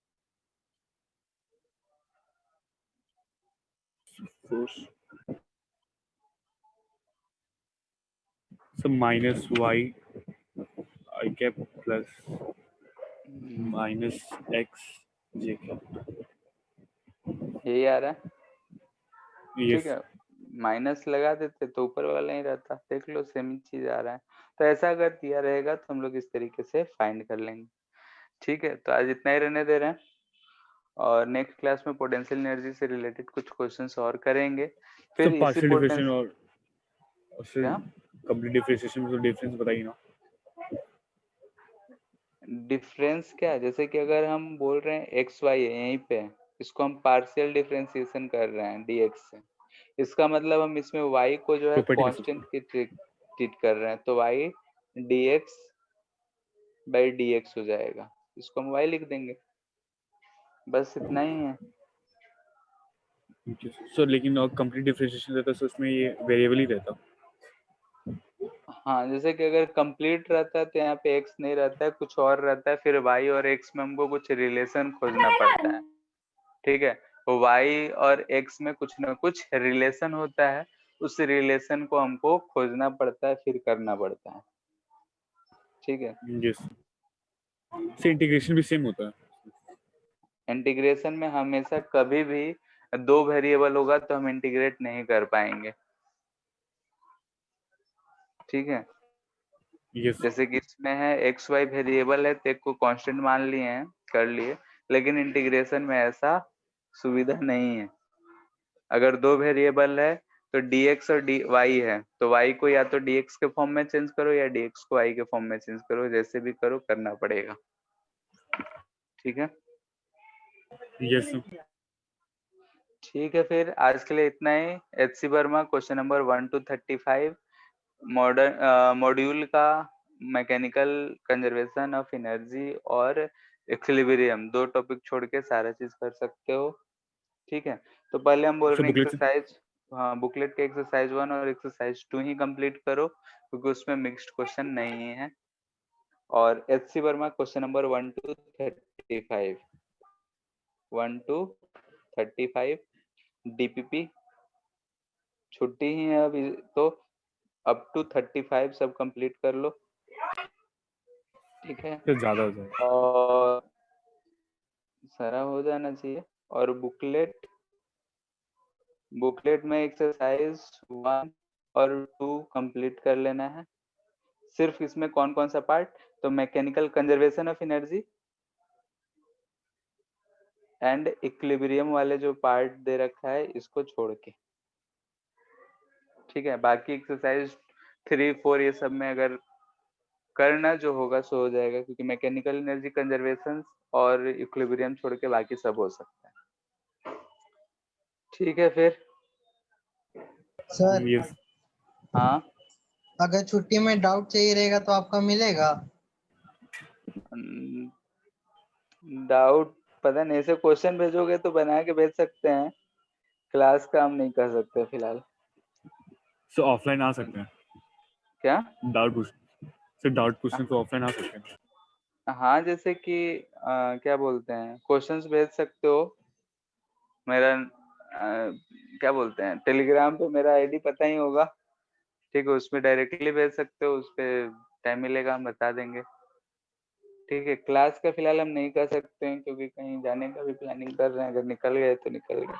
Force. So minus y I cap plus minus x j cap. यही आ रहा है, Yes. ठीक है, माइनस लगा देते तो ऊपर वाला ही रहता, देख लो सेम चीज आ रहा है। तो ऐसा अगर दिया रहेगा तो हम लोग इस तरीके से फाइंड कर लेंगे। ठीक है, तो आज इतना ही रहने दे रहे हैं, और नेक्स्ट क्लास में पोटेंशियल एनर्जी से रिलेटेड कुछ क्वेश्चंस और करेंगे। फिर So इसी partial differentiation पोटेंशियल और फिर क्या complete differentiation में तो डिफरेंस बताइए ना। डिफरेंस क्या है, जैसे कि अगर हम बोल रहे हैं एक्स वाई है यहीं पे, इसको हम पार्शियल डिफरेंशिएशन कर रहे हैं dx से, इसका मतलब हम इसमें y को जो है Property कांस्टेंट की ट्रीट कर रहे हैं, तो y dx बाई dx हो जाएगा, इसको हम y लिख देंगे, बस इतना ही है। So लेकिन और complete differentiation रहता तो उसमें ये वेरिएबल ही रहता। हाँ, जैसे कि अगर कंप्लीट रहता है तो यहाँ पे x नहीं रहता है, कुछ और रहता है, फिर y और x में हमको कुछ रिलेशन खोजना पड़ता है। ठीक है, तो y और x में कुछ ना कुछ रिलेशन होता है, उस रिलेशन को हमको खोजना पड़ता है, फिर करना पड़ता है। ठीक है, Yes. से इंटीग्रेशन भी सेम होता है। इंटीग्रेशन में हमेशा कभी भी दो वेरिएबल होगा तो हम इंटीग्रेट नहीं कर पाएंगे। ठीक है, Yes. जैसे कि इसमें है एक्स वाई वेरिएबल है तो एक को कांस्टेंट मान लिए हैं, कर लिए, लेकिन इंटीग्रेशन में ऐसा सुविधा नहीं है। अगर दो वेरिएबल है तो dx और dy है, तो y को या तो dx के फॉर्म में चेंज करो या dx को y के फॉर्म में चेंज करो, जैसे भी करो करना पड़ेगा। ठीक है, Yes. ठीक है, फिर आज के लिए इतना ही। H C Verma question number 1 to 35 module का मैकेनिकल कंजर्वेशन ऑफ एनर्जी और इक्विलिब्रियम, दो टॉपिक छोड़ के सारा चीज कर सकते हो। ठीक है, तो पहले हम बोल So रहे हैं booklet से एक्सरसाइज, हाँ बुकलेट के एक्सरसाइज 1 और एक्सरसाइज 2 ही कंप्लीट करो, क्योंकि उसमें मिक्स्ड क्वेश्चन नहीं है। और H C Verma question number 1 to 35 1 to 35 DPP छुट्टी ही है अभी, तो अप टू 35 सब कंप्लीट कर लो। ठीक है, तो ज्यादा हो जाएगा। और सारा हो जाना चाहिए। और बुकलेट में एक्सरसाइज 1 और 2 कंप्लीट कर लेना है। सिर्फ इसमें कौन कौन सा पार्ट, तो mechanical conservation of energy and equilibrium वाले जो पार्ट दे रखा है इसको छोड़ के। ठीक है, बाकी एक्सरसाइज 3 4 ये सब में अगर करना जो होगा सो हो जाएगा, क्योंकि मैकेनिकल एनर्जी कंजर्वेशन और इक्विलिब्रियम छोड़ के बाकी सब हो सकता है। ठीक है, फिर सर Yes. हाँ, अगर छुट्टी में डाउट चाहिए रहेगा तो आपका मिलेगा। डाउट पता नहीं, ऐसे क्वेश्चन भेजोगे तो बना के भेज सकते हैं, क्लास का हम नहीं कर सकते फिलहाल। So ऑफलाइन आ सकते हैं क्या डाउट पूछ। So डाउट पूछने तो ऑफलाइन आ सकते हैं। हाँ, जैसे कि क्या बोलते हैं, क्वेश्चंस भेज सकते हो। मेरा क्या बोलते हैं, टेलीग्राम पे मेरा आईडी पता ही होगा। ठीक है, उसमें डायरेक्टली भेज सकते हो, उस पे टाइम मिलेगा हम बता देंगे। ठीक है, क्लास का फिलहाल हम नहीं कर सकते हैं, क्योंकि कहीं जाने का भी प्लानिंग कर रहे हैं, अगर निकल गए तो निकल गए।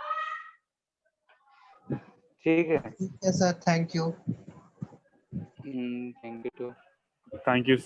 ठीक है, ठीक है sir, thank you. Thank you. Thank you.